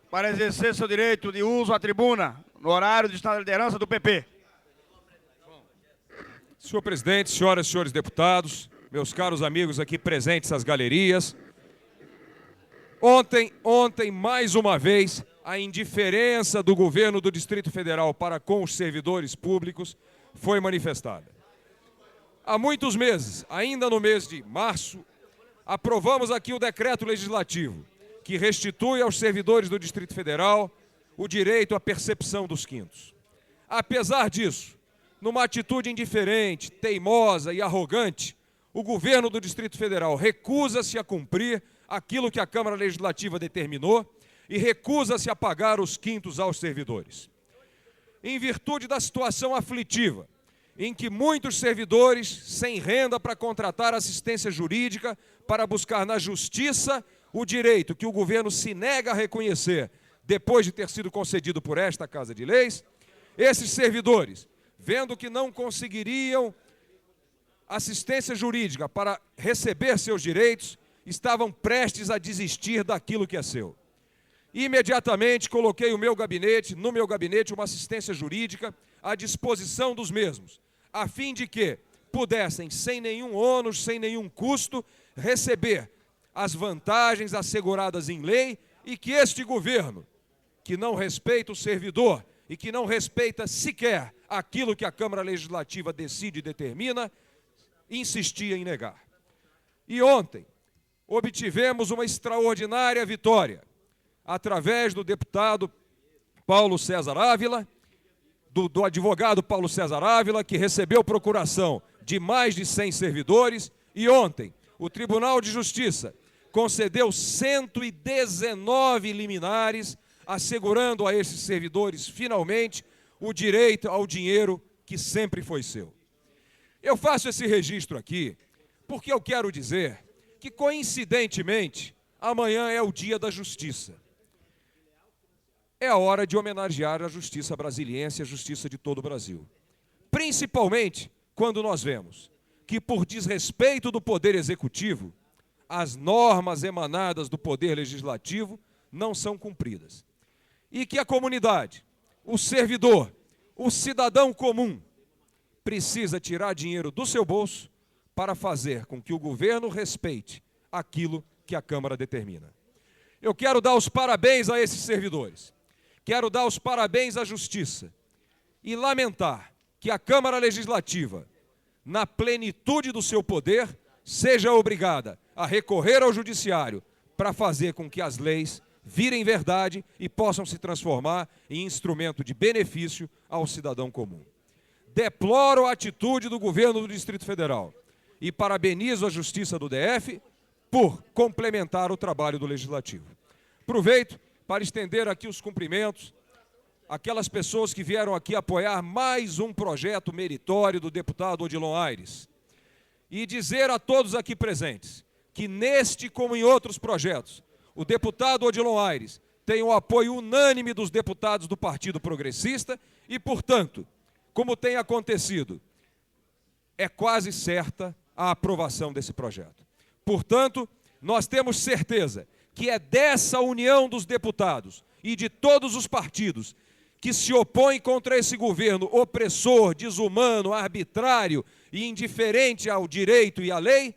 para exercer seu direito de uso à tribuna no horário de estar na liderança do PP. Senhor presidente, senhoras e senhores deputados, meus caros amigos aqui presentes às galerias. Ontem, mais uma vez, a indiferença do governo do Distrito Federal para com os servidores públicos foi manifestada. Há muitos meses, ainda no mês de março, aprovamos aqui o decreto legislativo que restitui aos servidores do Distrito Federal o direito à percepção dos quintos. Apesar disso, numa atitude indiferente, teimosa e arrogante, o governo do Distrito Federal recusa-se a cumprir aquilo que a Câmara Legislativa determinou e recusa-se a pagar os quintos aos servidores. Em virtude da situação aflitiva, em que muitos servidores, sem renda para contratar assistência jurídica, para buscar na justiça o direito que o governo se nega a reconhecer depois de ter sido concedido por esta Casa de Leis, esses servidores, vendo que não conseguiriam assistência jurídica para receber seus direitos, estavam prestes a desistir daquilo que é seu. Imediatamente coloquei no meu gabinete, uma assistência jurídica à disposição dos mesmos, a fim de que pudessem, sem nenhum ônus, sem nenhum custo, receber as vantagens asseguradas em lei e que este governo, que não respeita o servidor e que não respeita sequer aquilo que a Câmara Legislativa decide e determina, insistia em negar. E ontem obtivemos uma extraordinária vitória, através do deputado Paulo César Ávila, do advogado Paulo César Ávila, que recebeu procuração de mais de 100 servidores, e ontem o Tribunal de Justiça concedeu 119 liminares, assegurando a esses servidores, finalmente, o direito ao dinheiro que sempre foi seu. Eu faço esse registro aqui porque eu quero dizer que, coincidentemente, amanhã é o Dia da Justiça. É a hora de homenagear a justiça brasiliense e a justiça de todo o Brasil. Principalmente quando nós vemos que, por desrespeito do Poder Executivo, as normas emanadas do Poder Legislativo não são cumpridas. E que a comunidade, o servidor, o cidadão comum, precisa tirar dinheiro do seu bolso para fazer com que o governo respeite aquilo que a Câmara determina. Eu quero dar os parabéns a esses servidores. Quero dar os parabéns à Justiça e lamentar que a Câmara Legislativa, na plenitude do seu poder, seja obrigada a recorrer ao Judiciário para fazer com que as leis virem verdade e possam se transformar em instrumento de benefício ao cidadão comum. Deploro a atitude do governo do Distrito Federal e parabenizo a Justiça do DF por complementar o trabalho do Legislativo. Aproveito para estender aqui os cumprimentos àquelas pessoas que vieram aqui apoiar mais um projeto meritório do deputado Odilon Aires e dizer a todos aqui presentes que neste, como em outros projetos, o deputado Odilon Aires tem o apoio unânime dos deputados do Partido Progressista e, portanto, como tem acontecido, é quase certa a aprovação desse projeto. Portanto, nós temos certeza que é dessa união dos deputados e de todos os partidos que se opõem contra esse governo opressor, desumano, arbitrário e indiferente ao direito e à lei,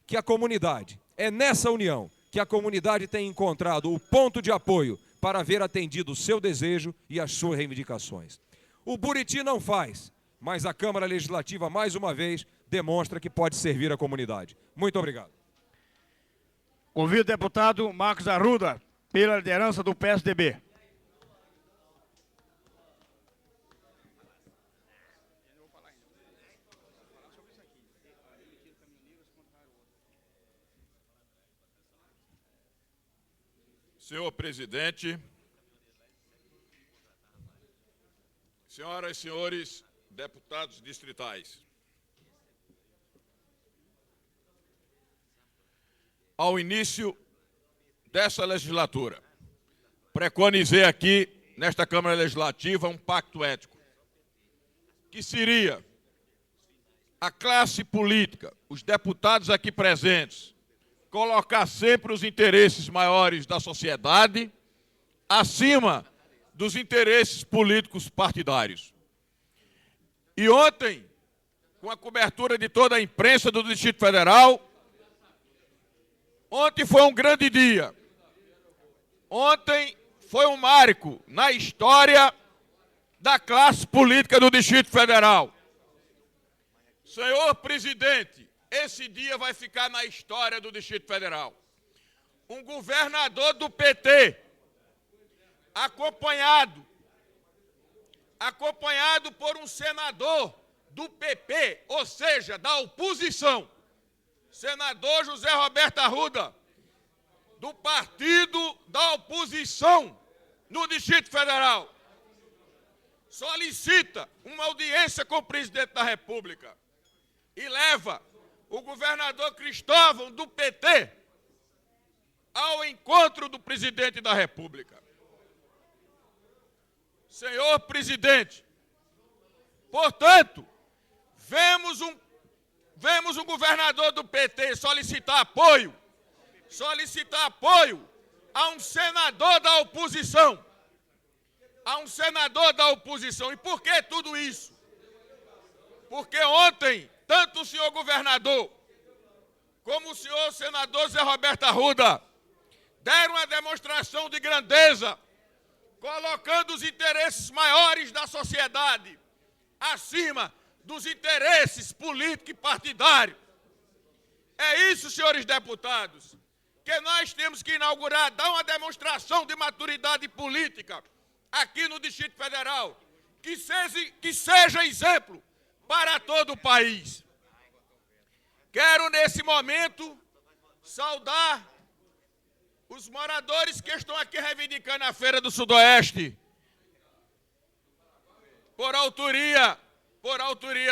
que a comunidade, é nessa união que a comunidade tem encontrado o ponto de apoio para ver atendido o seu desejo e as suas reivindicações. O Buriti não faz, mas a Câmara Legislativa, mais uma vez, demonstra que pode servir a comunidade. Muito obrigado. Convido o deputado Marcos Arruda, pela liderança do PSDB. Senhor presidente, senhoras e senhores deputados distritais, ao início dessa legislatura, preconizei aqui, nesta Câmara Legislativa, um pacto ético, que seria a classe política, os deputados aqui presentes, colocar sempre os interesses maiores da sociedade acima dos interesses políticos partidários. E ontem, com a cobertura de toda a imprensa do Distrito Federal, ontem foi um grande dia. Ontem foi um marco na história da classe política do Distrito Federal. Senhor presidente, esse dia vai ficar na história do Distrito Federal. Um governador do PT, acompanhado por um senador do PP, ou seja, da oposição, senador José Roberto Arruda, do partido da oposição no Distrito Federal, solicita uma audiência com o presidente da República e leva o governador Cristóvão, do PT, ao encontro do presidente da República. Senhor presidente, portanto, vemos um governador do PT solicitar apoio a um senador da oposição. E por que tudo isso? Porque ontem, tanto o senhor governador como o senhor senador Zé Roberto Arruda deram uma demonstração de grandeza, colocando os interesses maiores da sociedade acima dos interesses políticos e partidários. É isso, senhores deputados, que nós temos que inaugurar, dar uma demonstração de maturidade política aqui no Distrito Federal, que seja exemplo para todo o país. Quero, nesse momento, saudar os moradores que estão aqui reivindicando a Feira do Sudoeste, por autoria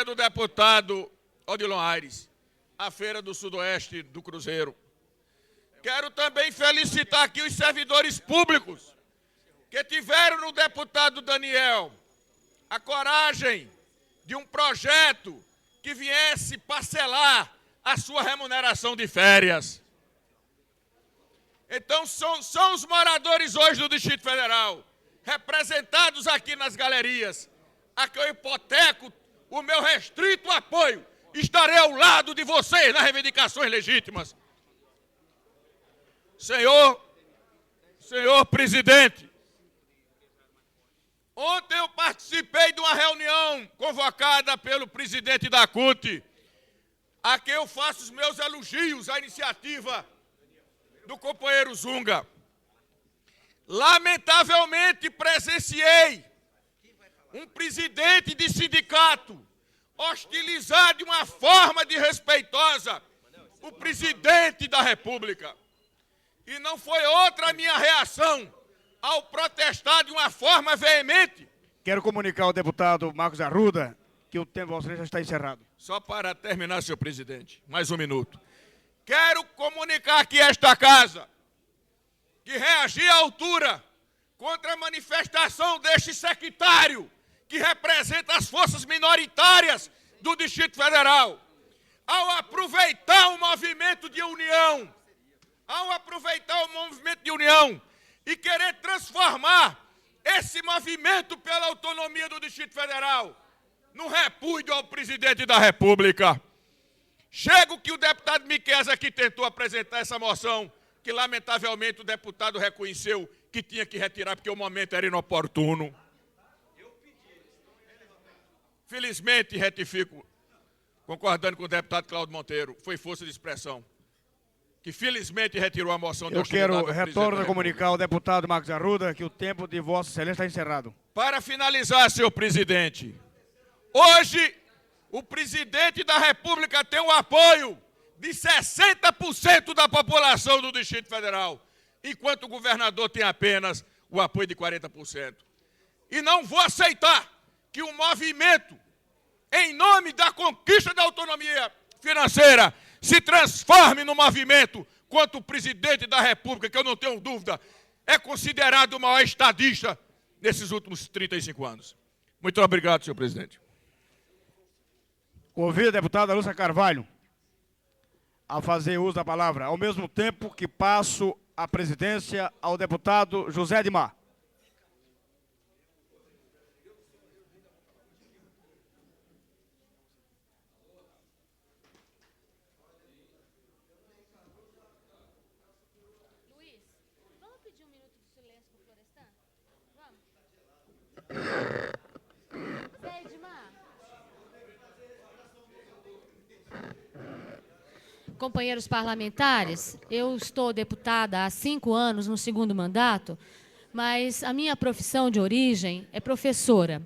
do deputado Odilon Aires, a Feira do Sudoeste do Cruzeiro. Quero também felicitar aqui os servidores públicos que tiveram no deputado Daniel a coragem de um projeto que viesse parcelar a sua remuneração de férias. Então, são os moradores hoje do Distrito Federal, representados aqui nas galerias, a que eu hipoteco o meu restrito apoio. Estarei ao lado de vocês nas reivindicações legítimas. Senhor presidente, ontem eu participei de uma reunião convocada pelo presidente da CUT, a quem eu faço os meus elogios à iniciativa do companheiro Zunga. Lamentavelmente presenciei um presidente de sindicato hostilizar de uma forma desrespeitosa o presidente da República. E não foi outra a minha reação ao protestar de uma forma veemente. Quero comunicar ao deputado Marcos Arruda que o tempo de vocês já está encerrado. Só para terminar, senhor presidente, mais um minuto. Quero comunicar aqui a esta casa que reagi à altura contra a manifestação deste sectário que representa as forças minoritárias do Distrito Federal. Ao aproveitar o movimento de união, e querer transformar esse movimento pela autonomia do Distrito Federal no repúdio ao presidente da República. Chego que o deputado Miqueias aqui tentou apresentar essa moção, que lamentavelmente o deputado reconheceu que tinha que retirar porque o momento era inoportuno. Felizmente, retifico, concordando com o deputado Cláudio Monteiro, foi força de expressão, que felizmente retirou a moção de Eu hostilidade quero ao presidente retorno da a comunicar ao deputado Marcos Arruda que o tempo de Vossa Excelência está encerrado. Para finalizar, senhor presidente, hoje o presidente da República tem o apoio de 60% da população do Distrito Federal, enquanto o governador tem apenas o apoio de 40%. E não vou aceitar que o movimento, em nome da conquista da autonomia financeira, se transforme no movimento contra o presidente da República, que eu não tenho dúvida, é considerado o maior estadista nesses últimos 35 anos. Muito obrigado, senhor presidente. Convido a deputada Lúcia Carvalho a fazer uso da palavra, ao mesmo tempo que passo a presidência ao deputado José Edmar. Luiz, vamos pedir um minuto de silêncio para o Florestan? Vamos? Zé Edmar. Companheiros parlamentares, eu estou deputada há 5 anos, no segundo mandato, mas a minha profissão de origem é professora.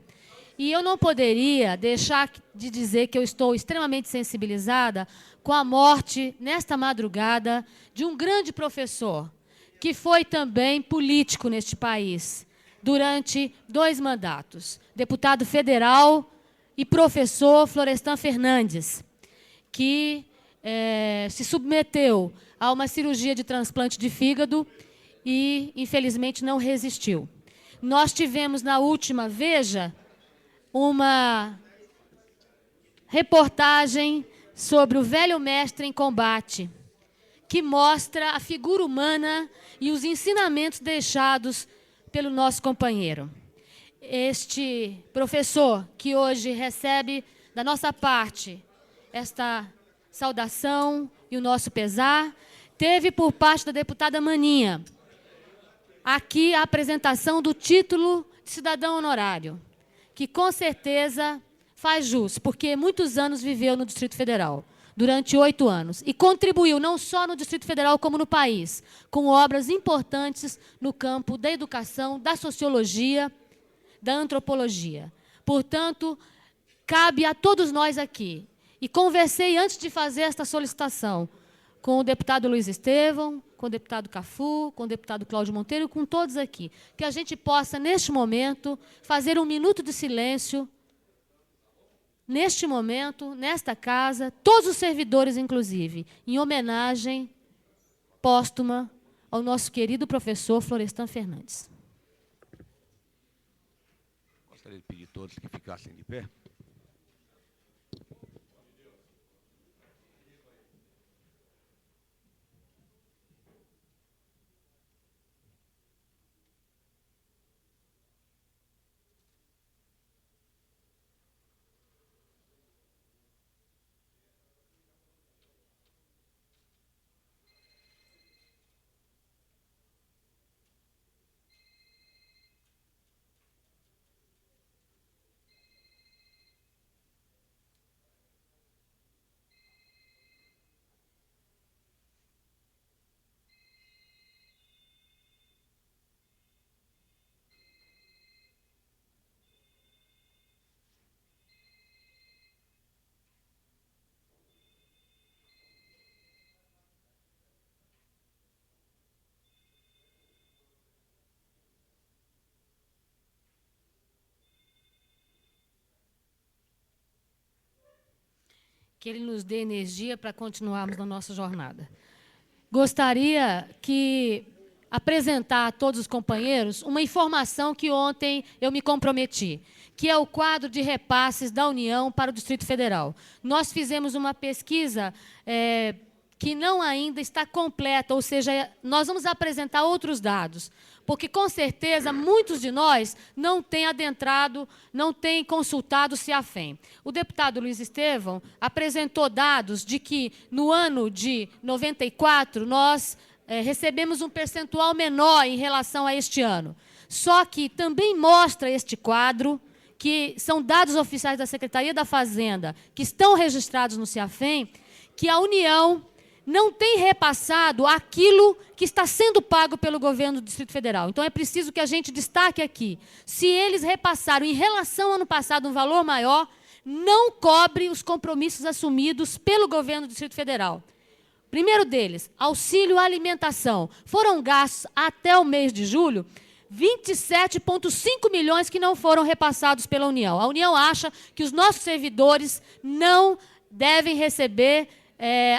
E eu não poderia deixar de dizer que eu estou extremamente sensibilizada com a morte, nesta madrugada, de um grande professor, que foi também político neste país, durante 2 mandatos. Deputado federal e professor Florestan Fernandes, que se submeteu a uma cirurgia de transplante de fígado e, infelizmente, não resistiu. Nós tivemos, na última Veja, uma reportagem sobre o velho mestre em combate, que mostra a figura humana e os ensinamentos deixados pelo nosso companheiro. Este professor, que hoje recebe da nossa parte esta saudação e o nosso pesar, teve por parte da deputada Maninha aqui a apresentação do título de cidadão honorário, que com certeza faz jus, porque muitos anos viveu no Distrito Federal, durante 8 anos, e contribuiu não só no Distrito Federal como no país, com obras importantes no campo da educação, da sociologia, da antropologia. Portanto, cabe a todos nós aqui. E conversei, antes de fazer esta solicitação, com o deputado Luiz Estevão, com o deputado Cafu, com o deputado Cláudio Monteiro, com todos aqui, que a gente possa, neste momento, fazer um minuto de silêncio, neste momento, nesta casa, todos os servidores, inclusive, em homenagem póstuma ao nosso querido professor Florestan Fernandes. Gostaria de pedir a todos que ficassem de pé. Que Ele nos dê energia para continuarmos na nossa jornada. Gostaria que apresentar a todos os companheiros uma informação que ontem eu me comprometi, que é o quadro de repasses da União para o Distrito Federal. Nós fizemos uma pesquisa que não ainda está completa, ou seja, nós vamos apresentar outros dados, porque, com certeza, muitos de nós não têm adentrado, não têm consultado o CIAFEM. O deputado Luiz Estevão apresentou dados de que, no ano de 94, nós recebemos um percentual menor em relação a este ano. Só que também mostra este quadro, que são dados oficiais da Secretaria da Fazenda, que estão registrados no CIAFEM, que a União não tem repassado aquilo que está sendo pago pelo governo do Distrito Federal. Então, é preciso que a gente destaque aqui. Se eles repassaram em relação ao ano passado um valor maior, não cobre os compromissos assumidos pelo governo do Distrito Federal. Primeiro deles, auxílio à alimentação. Foram gastos até o mês de julho 27,5 milhões que não foram repassados pela União. A União acha que os nossos servidores não devem receber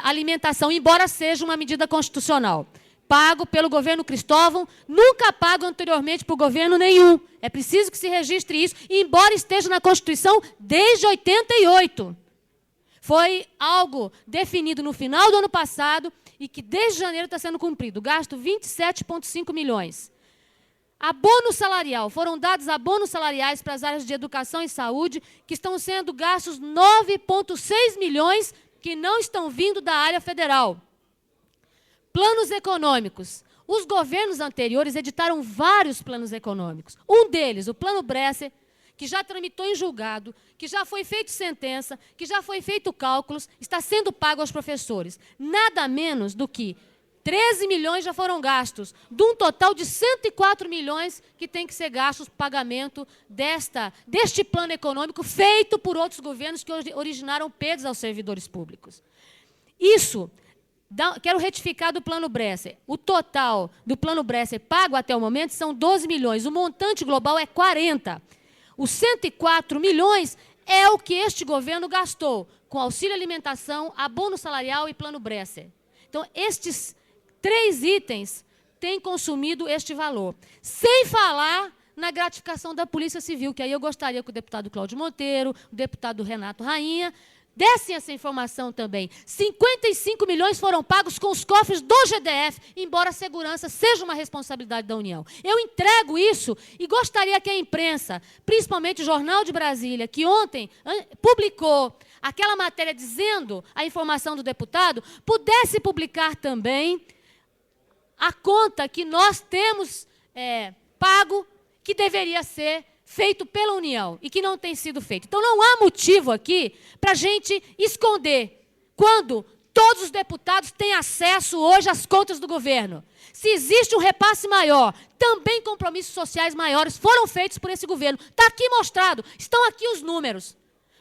alimentação, embora seja uma medida constitucional. Pago pelo governo Cristóvão, nunca pago anteriormente por governo nenhum. É preciso que se registre isso, embora esteja na Constituição desde 88. Foi algo definido no final do ano passado e que desde janeiro está sendo cumprido. Gasto 27,5 milhões. Abono salarial. Foram dados abonos salariais para as áreas de educação e saúde, que estão sendo gastos 9,6 milhões, que não estão vindo da área federal. Planos econômicos. Os governos anteriores editaram vários planos econômicos. Um deles, o Plano Bresser, que já tramitou em julgado, que já foi feito sentença, que já foi feito cálculos, está sendo pago aos professores. Nada menos do que 13 milhões já foram gastos, de um total de 104 milhões que tem que ser gastos para o pagamento deste plano econômico feito por outros governos que originaram perdas aos servidores públicos. Isso, quero retificar do Plano Bresser. O total do Plano Bresser pago até o momento são 12 milhões, o montante global é 40. Os 104 milhões é o que este governo gastou com auxílio alimentação, abono salarial e Plano Bresser. Então, estes 3 itens têm consumido este valor. Sem falar na gratificação da Polícia Civil, que aí eu gostaria que o deputado Cláudio Monteiro, o deputado Renato Rainha, dessem essa informação também. 55 milhões foram pagos com os cofres do GDF, embora a segurança seja uma responsabilidade da União. Eu entrego isso e gostaria que a imprensa, principalmente o Jornal de Brasília, que ontem publicou aquela matéria dizendo a informação do deputado, pudesse publicar também a conta que nós temos pago, que deveria ser feito pela União e que não tem sido feito. Então, não há motivo aqui para a gente esconder quando todos os deputados têm acesso hoje às contas do governo. Se existe um repasse maior, também compromissos sociais maiores foram feitos por esse governo. Está aqui mostrado, estão aqui os números.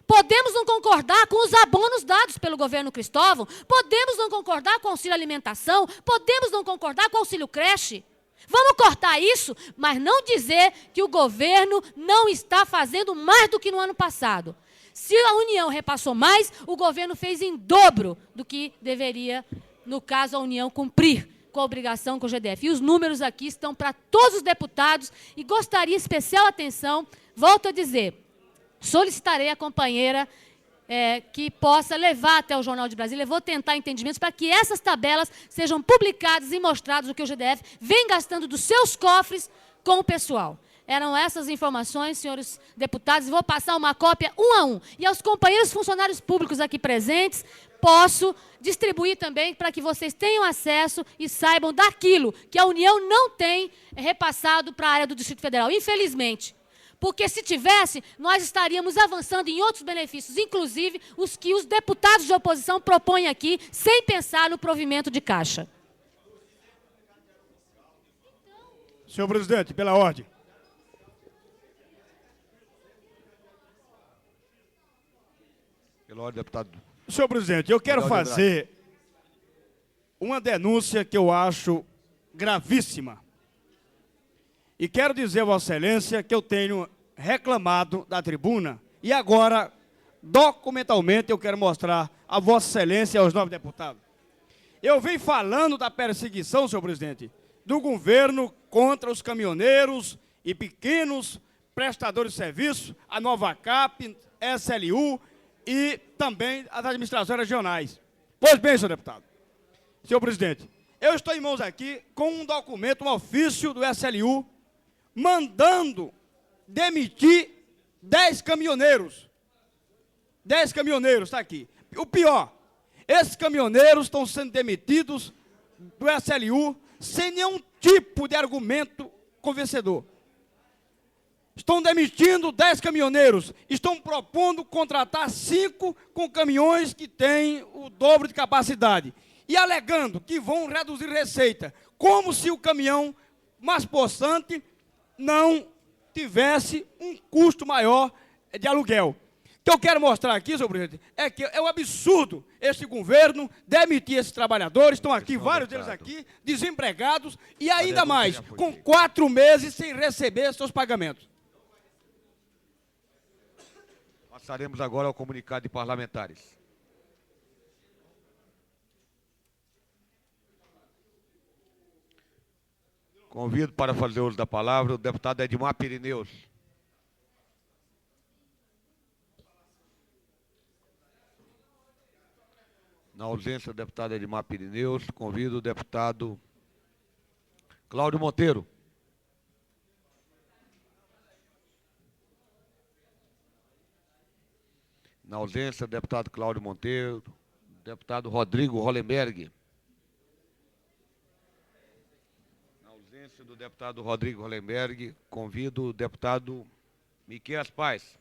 Podemos não concordar com os abonos dados pelo governo Cristóvão, podemos não concordar com o auxílio alimentação, podemos não concordar com o auxílio creche. Vamos cortar isso, mas não dizer que o governo não está fazendo mais do que no ano passado. Se a União repassou mais, o governo fez em dobro do que deveria, no caso, a União cumprir com a obrigação com o GDF. E os números aqui estão para todos os deputados e gostaria especial atenção, volto a dizer, solicitarei à companheira que possa levar até o Jornal de Brasília, eu vou tentar entendimentos para que essas tabelas sejam publicadas e mostradas o que o GDF vem gastando dos seus cofres com o pessoal. Eram essas informações, senhores deputados, e vou passar uma cópia um a um. E aos companheiros funcionários públicos aqui presentes, posso distribuir também para que vocês tenham acesso e saibam daquilo que a União não tem repassado para a área do Distrito Federal, infelizmente. Porque se tivesse, nós estaríamos avançando em outros benefícios, inclusive os que os deputados de oposição propõem aqui, sem pensar no provimento de caixa. Senhor presidente, pela ordem. Pela ordem, deputado. Senhor presidente, eu quero fazer uma denúncia que eu acho gravíssima. E quero dizer a Vossa Excelência que eu tenho reclamado da tribuna e agora, documentalmente, eu quero mostrar a Vossa Excelência e aos 9 deputados. Eu venho falando da perseguição, senhor presidente, do governo contra os caminhoneiros e pequenos prestadores de serviço, a Nova Cap, SLU e também as administrações regionais. Pois bem, senhor deputado. Senhor presidente, eu estou em mãos aqui com um documento, um ofício do SLU, mandando demitir 10 caminhoneiros. 10 caminhoneiros, está aqui. O pior, esses caminhoneiros estão sendo demitidos do SLU sem nenhum tipo de argumento convencedor. Estão demitindo 10 caminhoneiros, estão propondo contratar 5 com caminhões que têm o dobro de capacidade. E alegando que vão reduzir receita, como se o caminhão mais possante não tivesse um custo maior de aluguel. O que eu quero mostrar aqui, senhor presidente, é que é um absurdo este governo demitir esses trabalhadores, estão aqui, vários deles aqui, desempregados, e ainda mais, com 4 meses sem receber seus pagamentos. Passaremos agora ao comunicado de parlamentares. Convido para fazer uso da palavra o deputado Edmar Pirineus. Na ausência do deputado Edmar Pirineus, convido o deputado Cláudio Monteiro. Na ausência do deputado Cláudio Monteiro, deputado Rodrigo Hollenberg. Na ausência do deputado Rodrigo Hollenberg, convido o deputado Miqueias Paz.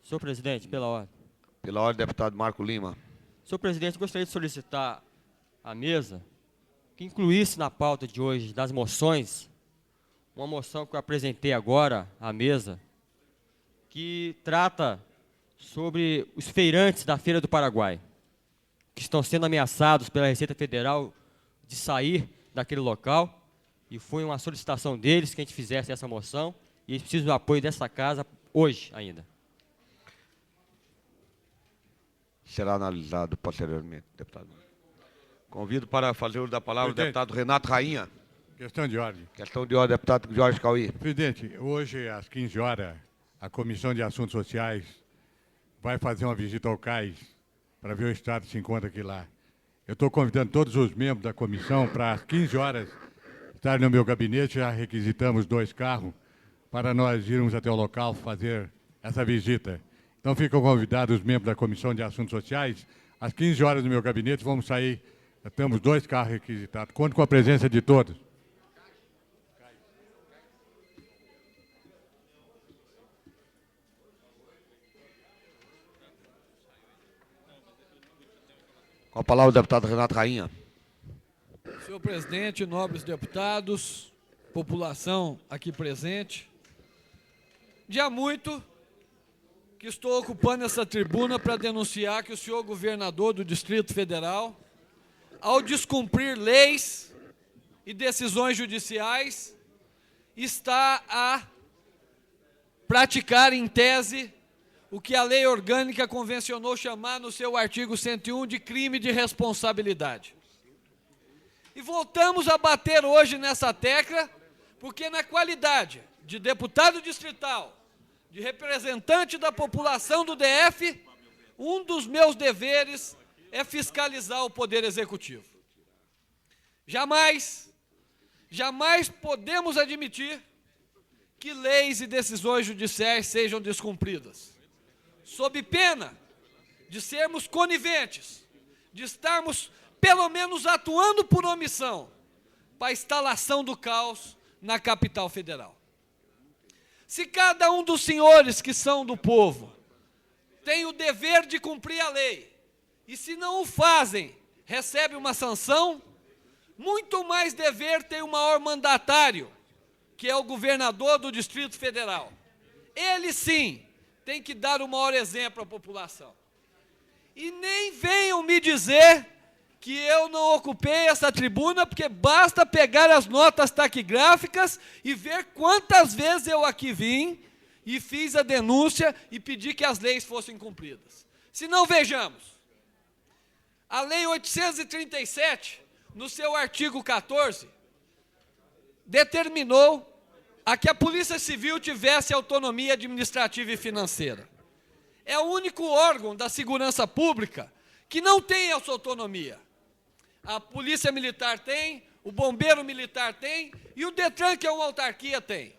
Senhor presidente, pela ordem. Pela ordem, deputado Marco Lima. Senhor presidente, gostaria de solicitar à mesa que incluísse na pauta de hoje das moções uma moção que eu apresentei agora à mesa, que trata sobre os feirantes da Feira do Paraguai, que estão sendo ameaçados pela Receita Federal de sair daquele local, e foi uma solicitação deles que a gente fizesse essa moção, e eles precisam do apoio dessa casa hoje ainda. Será analisado posteriormente, deputado. Convido para fazer uso da palavra o deputado Renato Rainha. Questão de ordem. Questão de ordem, deputado Jorge Cauí. Presidente, hoje às 15 horas, a Comissão de Assuntos Sociais vai fazer uma visita ao CAIS para ver o estado que se encontra aqui lá. Eu estou convidando todos os membros da comissão para às 15 horas estarem no meu gabinete. Já requisitamos 2 carros para nós irmos até o local fazer essa visita. Então ficam convidados os membros da Comissão de Assuntos Sociais. Às 15 horas no meu gabinete vamos sair, temos 2 carros requisitados. Conto com a presença de todos. Com a palavra o deputado Renato Rainha. Senhor presidente, nobres deputados, população aqui presente, dia muito que estou ocupando essa tribuna para denunciar que o senhor governador do Distrito Federal, ao descumprir leis e decisões judiciais, está a praticar em tese o que a lei orgânica convencionou chamar no seu artigo 101 de crime de responsabilidade. E voltamos a bater hoje nessa tecla, porque na qualidade de deputado distrital, de representante da população do DF, um dos meus deveres é fiscalizar o Poder Executivo. Jamais podemos admitir que leis e decisões judiciais sejam descumpridas, sob pena de sermos coniventes, de estarmos, pelo menos, atuando por omissão para a instalação do caos na capital federal. Se cada um dos senhores que são do povo tem o dever de cumprir a lei, e se não o fazem, recebe uma sanção, muito mais dever tem o maior mandatário, que é o governador do Distrito Federal. Ele sim tem que dar o maior exemplo à população. E nem venham me dizer que eu não ocupei essa tribuna, porque basta pegar as notas taquigráficas e ver quantas vezes eu aqui vim e fiz a denúncia e pedi que as leis fossem cumpridas. Se não, vejamos. A Lei 837, no seu artigo 14, determinou a que a Polícia Civil tivesse autonomia administrativa e financeira. É o único órgão da segurança pública que não tem essa autonomia. A Polícia Militar tem, o Bombeiro Militar tem e o Detran, que é uma autarquia, tem.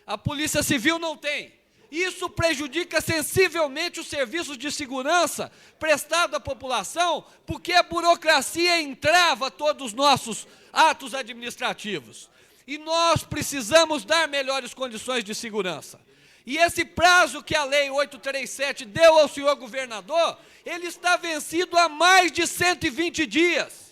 A Polícia Civil não tem. Isso prejudica sensivelmente os serviços de segurança prestados à população, porque a burocracia entrava todos os nossos atos administrativos. E nós precisamos dar melhores condições de segurança. E esse prazo que a Lei 837 deu ao senhor governador, ele está vencido há mais de 120 dias.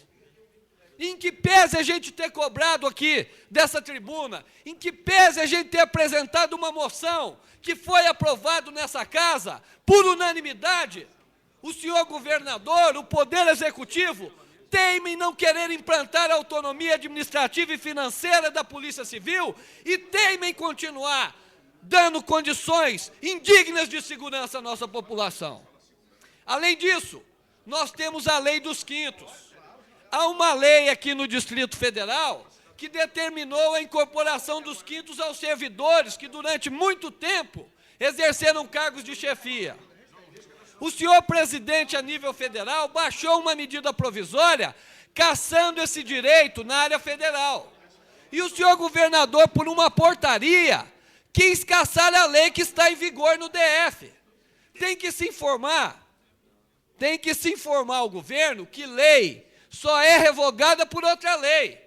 Em que pese a gente ter cobrado aqui dessa tribuna, em que pese a gente ter apresentado uma moção que foi aprovado nessa casa, por unanimidade, o senhor governador, o Poder Executivo, teima em não querer implantar a autonomia administrativa e financeira da Polícia Civil e teima em continuar dando condições indignas de segurança à nossa população. Além disso, nós temos a Lei dos Quintos. Há uma lei aqui no Distrito Federal que determinou a incorporação dos quintos aos servidores que durante muito tempo exerceram cargos de chefia. O senhor presidente, a nível federal, baixou uma medida provisória cassando esse direito na área federal. E o senhor governador, por uma portaria, quis cassar a lei que está em vigor no DF. Tem que se informar ao governo que lei só é revogada por outra lei.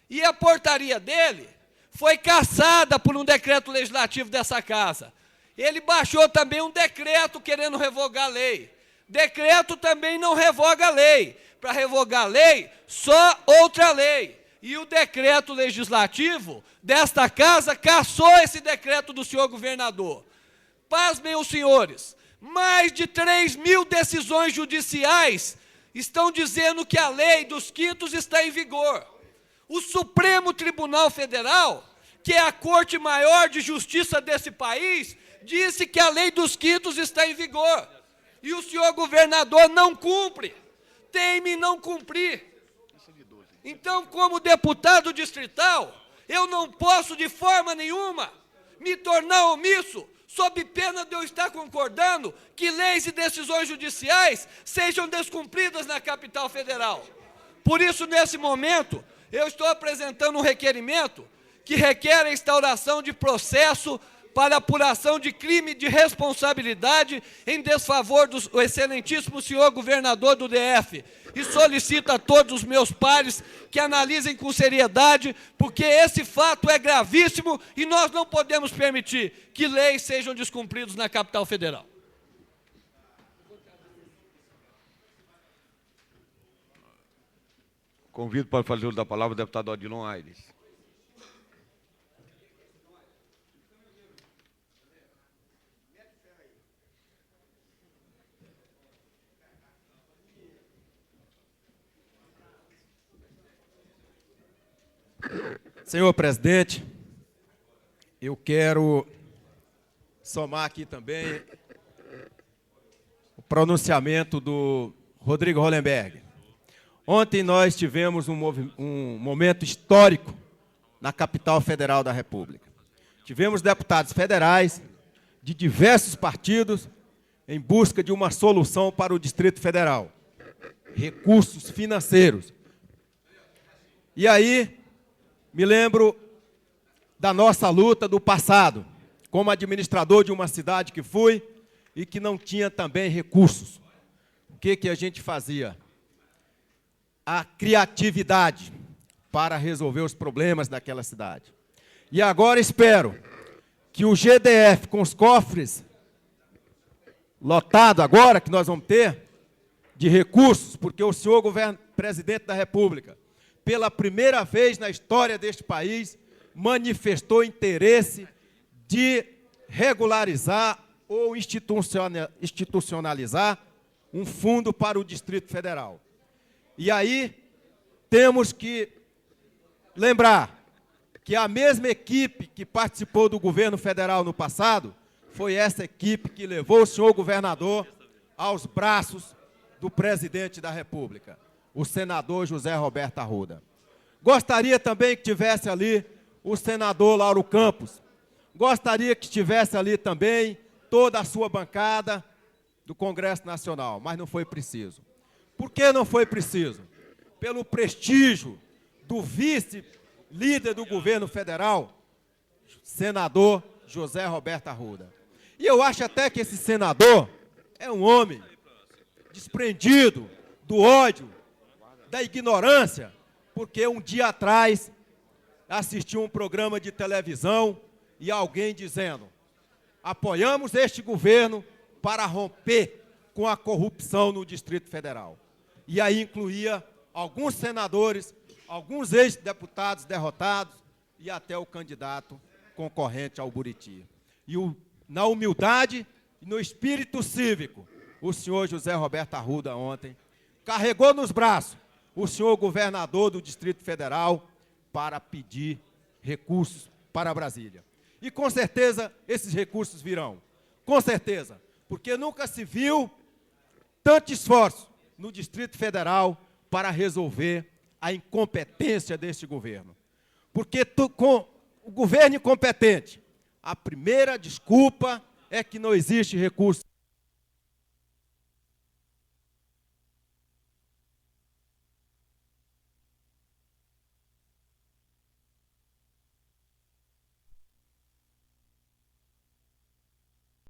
E a portaria dele foi cassada por um decreto legislativo dessa casa. Ele baixou também um decreto querendo revogar a lei. Decreto também não revoga a lei. Para revogar a lei, só outra lei. E o decreto legislativo desta casa cassou esse decreto do senhor governador. Pasmem os senhores, mais de 3.000 decisões judiciais estão dizendo que a lei dos quintos está em vigor. O Supremo Tribunal Federal, que é a corte maior de justiça desse país, disse que a lei dos quintos está em vigor. E o senhor governador não cumpre, teme não cumprir. Então, como deputado distrital, eu não posso de forma nenhuma me tornar omisso, sob pena de eu estar concordando que leis e decisões judiciais sejam descumpridas na capital federal. Por isso, nesse momento, eu estou apresentando um requerimento que requer a instauração de processo para apuração de crime de responsabilidade em desfavor do excelentíssimo senhor governador do DF. E solicito a todos os meus pares que analisem com seriedade, porque esse fato é gravíssimo e nós não podemos permitir que leis sejam descumpridas na capital federal. Convido para fazer uso da palavra o deputado Odilon Aires. Senhor presidente, eu quero somar aqui também o pronunciamento do Rodrigo Hollenberg. Ontem nós tivemos um momento histórico na capital federal da República. Tivemos deputados federais de diversos partidos em busca de uma solução para o Distrito Federal. Recursos financeiros. E aí, me lembro da nossa luta do passado, como administrador de uma cidade que fui e que não tinha também recursos. O que a gente fazia? A criatividade para resolver os problemas daquela cidade. E agora espero que o GDF, com os cofres lotados agora, que nós vamos ter, de recursos, porque o senhor presidente da República, pela primeira vez na história deste país, manifestou interesse de regularizar ou institucionalizar um fundo para o Distrito Federal. E aí temos que lembrar que a mesma equipe que participou do governo federal no passado foi essa equipe que levou o senhor governador aos braços do presidente da República, o senador José Roberto Arruda. Gostaria também que tivesse ali o senador Lauro Campos. Gostaria que estivesse ali também toda a sua bancada do Congresso Nacional, mas não foi preciso. Por que não foi preciso? Pelo prestígio do vice-líder do governo federal, senador José Roberto Arruda. E eu acho até que esse senador é um homem desprendido do ódio, da ignorância, porque um dia atrás assisti um programa de televisão e alguém dizendo: apoiamos este governo para romper com a corrupção no Distrito Federal. E aí incluía alguns senadores, alguns ex-deputados derrotados e até o candidato concorrente ao Buriti. E na humildade e no espírito cívico, o senhor José Roberto Arruda ontem carregou nos braços o senhor governador do Distrito Federal para pedir recursos para Brasília. E com certeza esses recursos virão. Com certeza. Porque nunca se viu tanto esforço no Distrito Federal para resolver a incompetência deste governo. Porque com o governo incompetente, a primeira desculpa é que não existe recurso.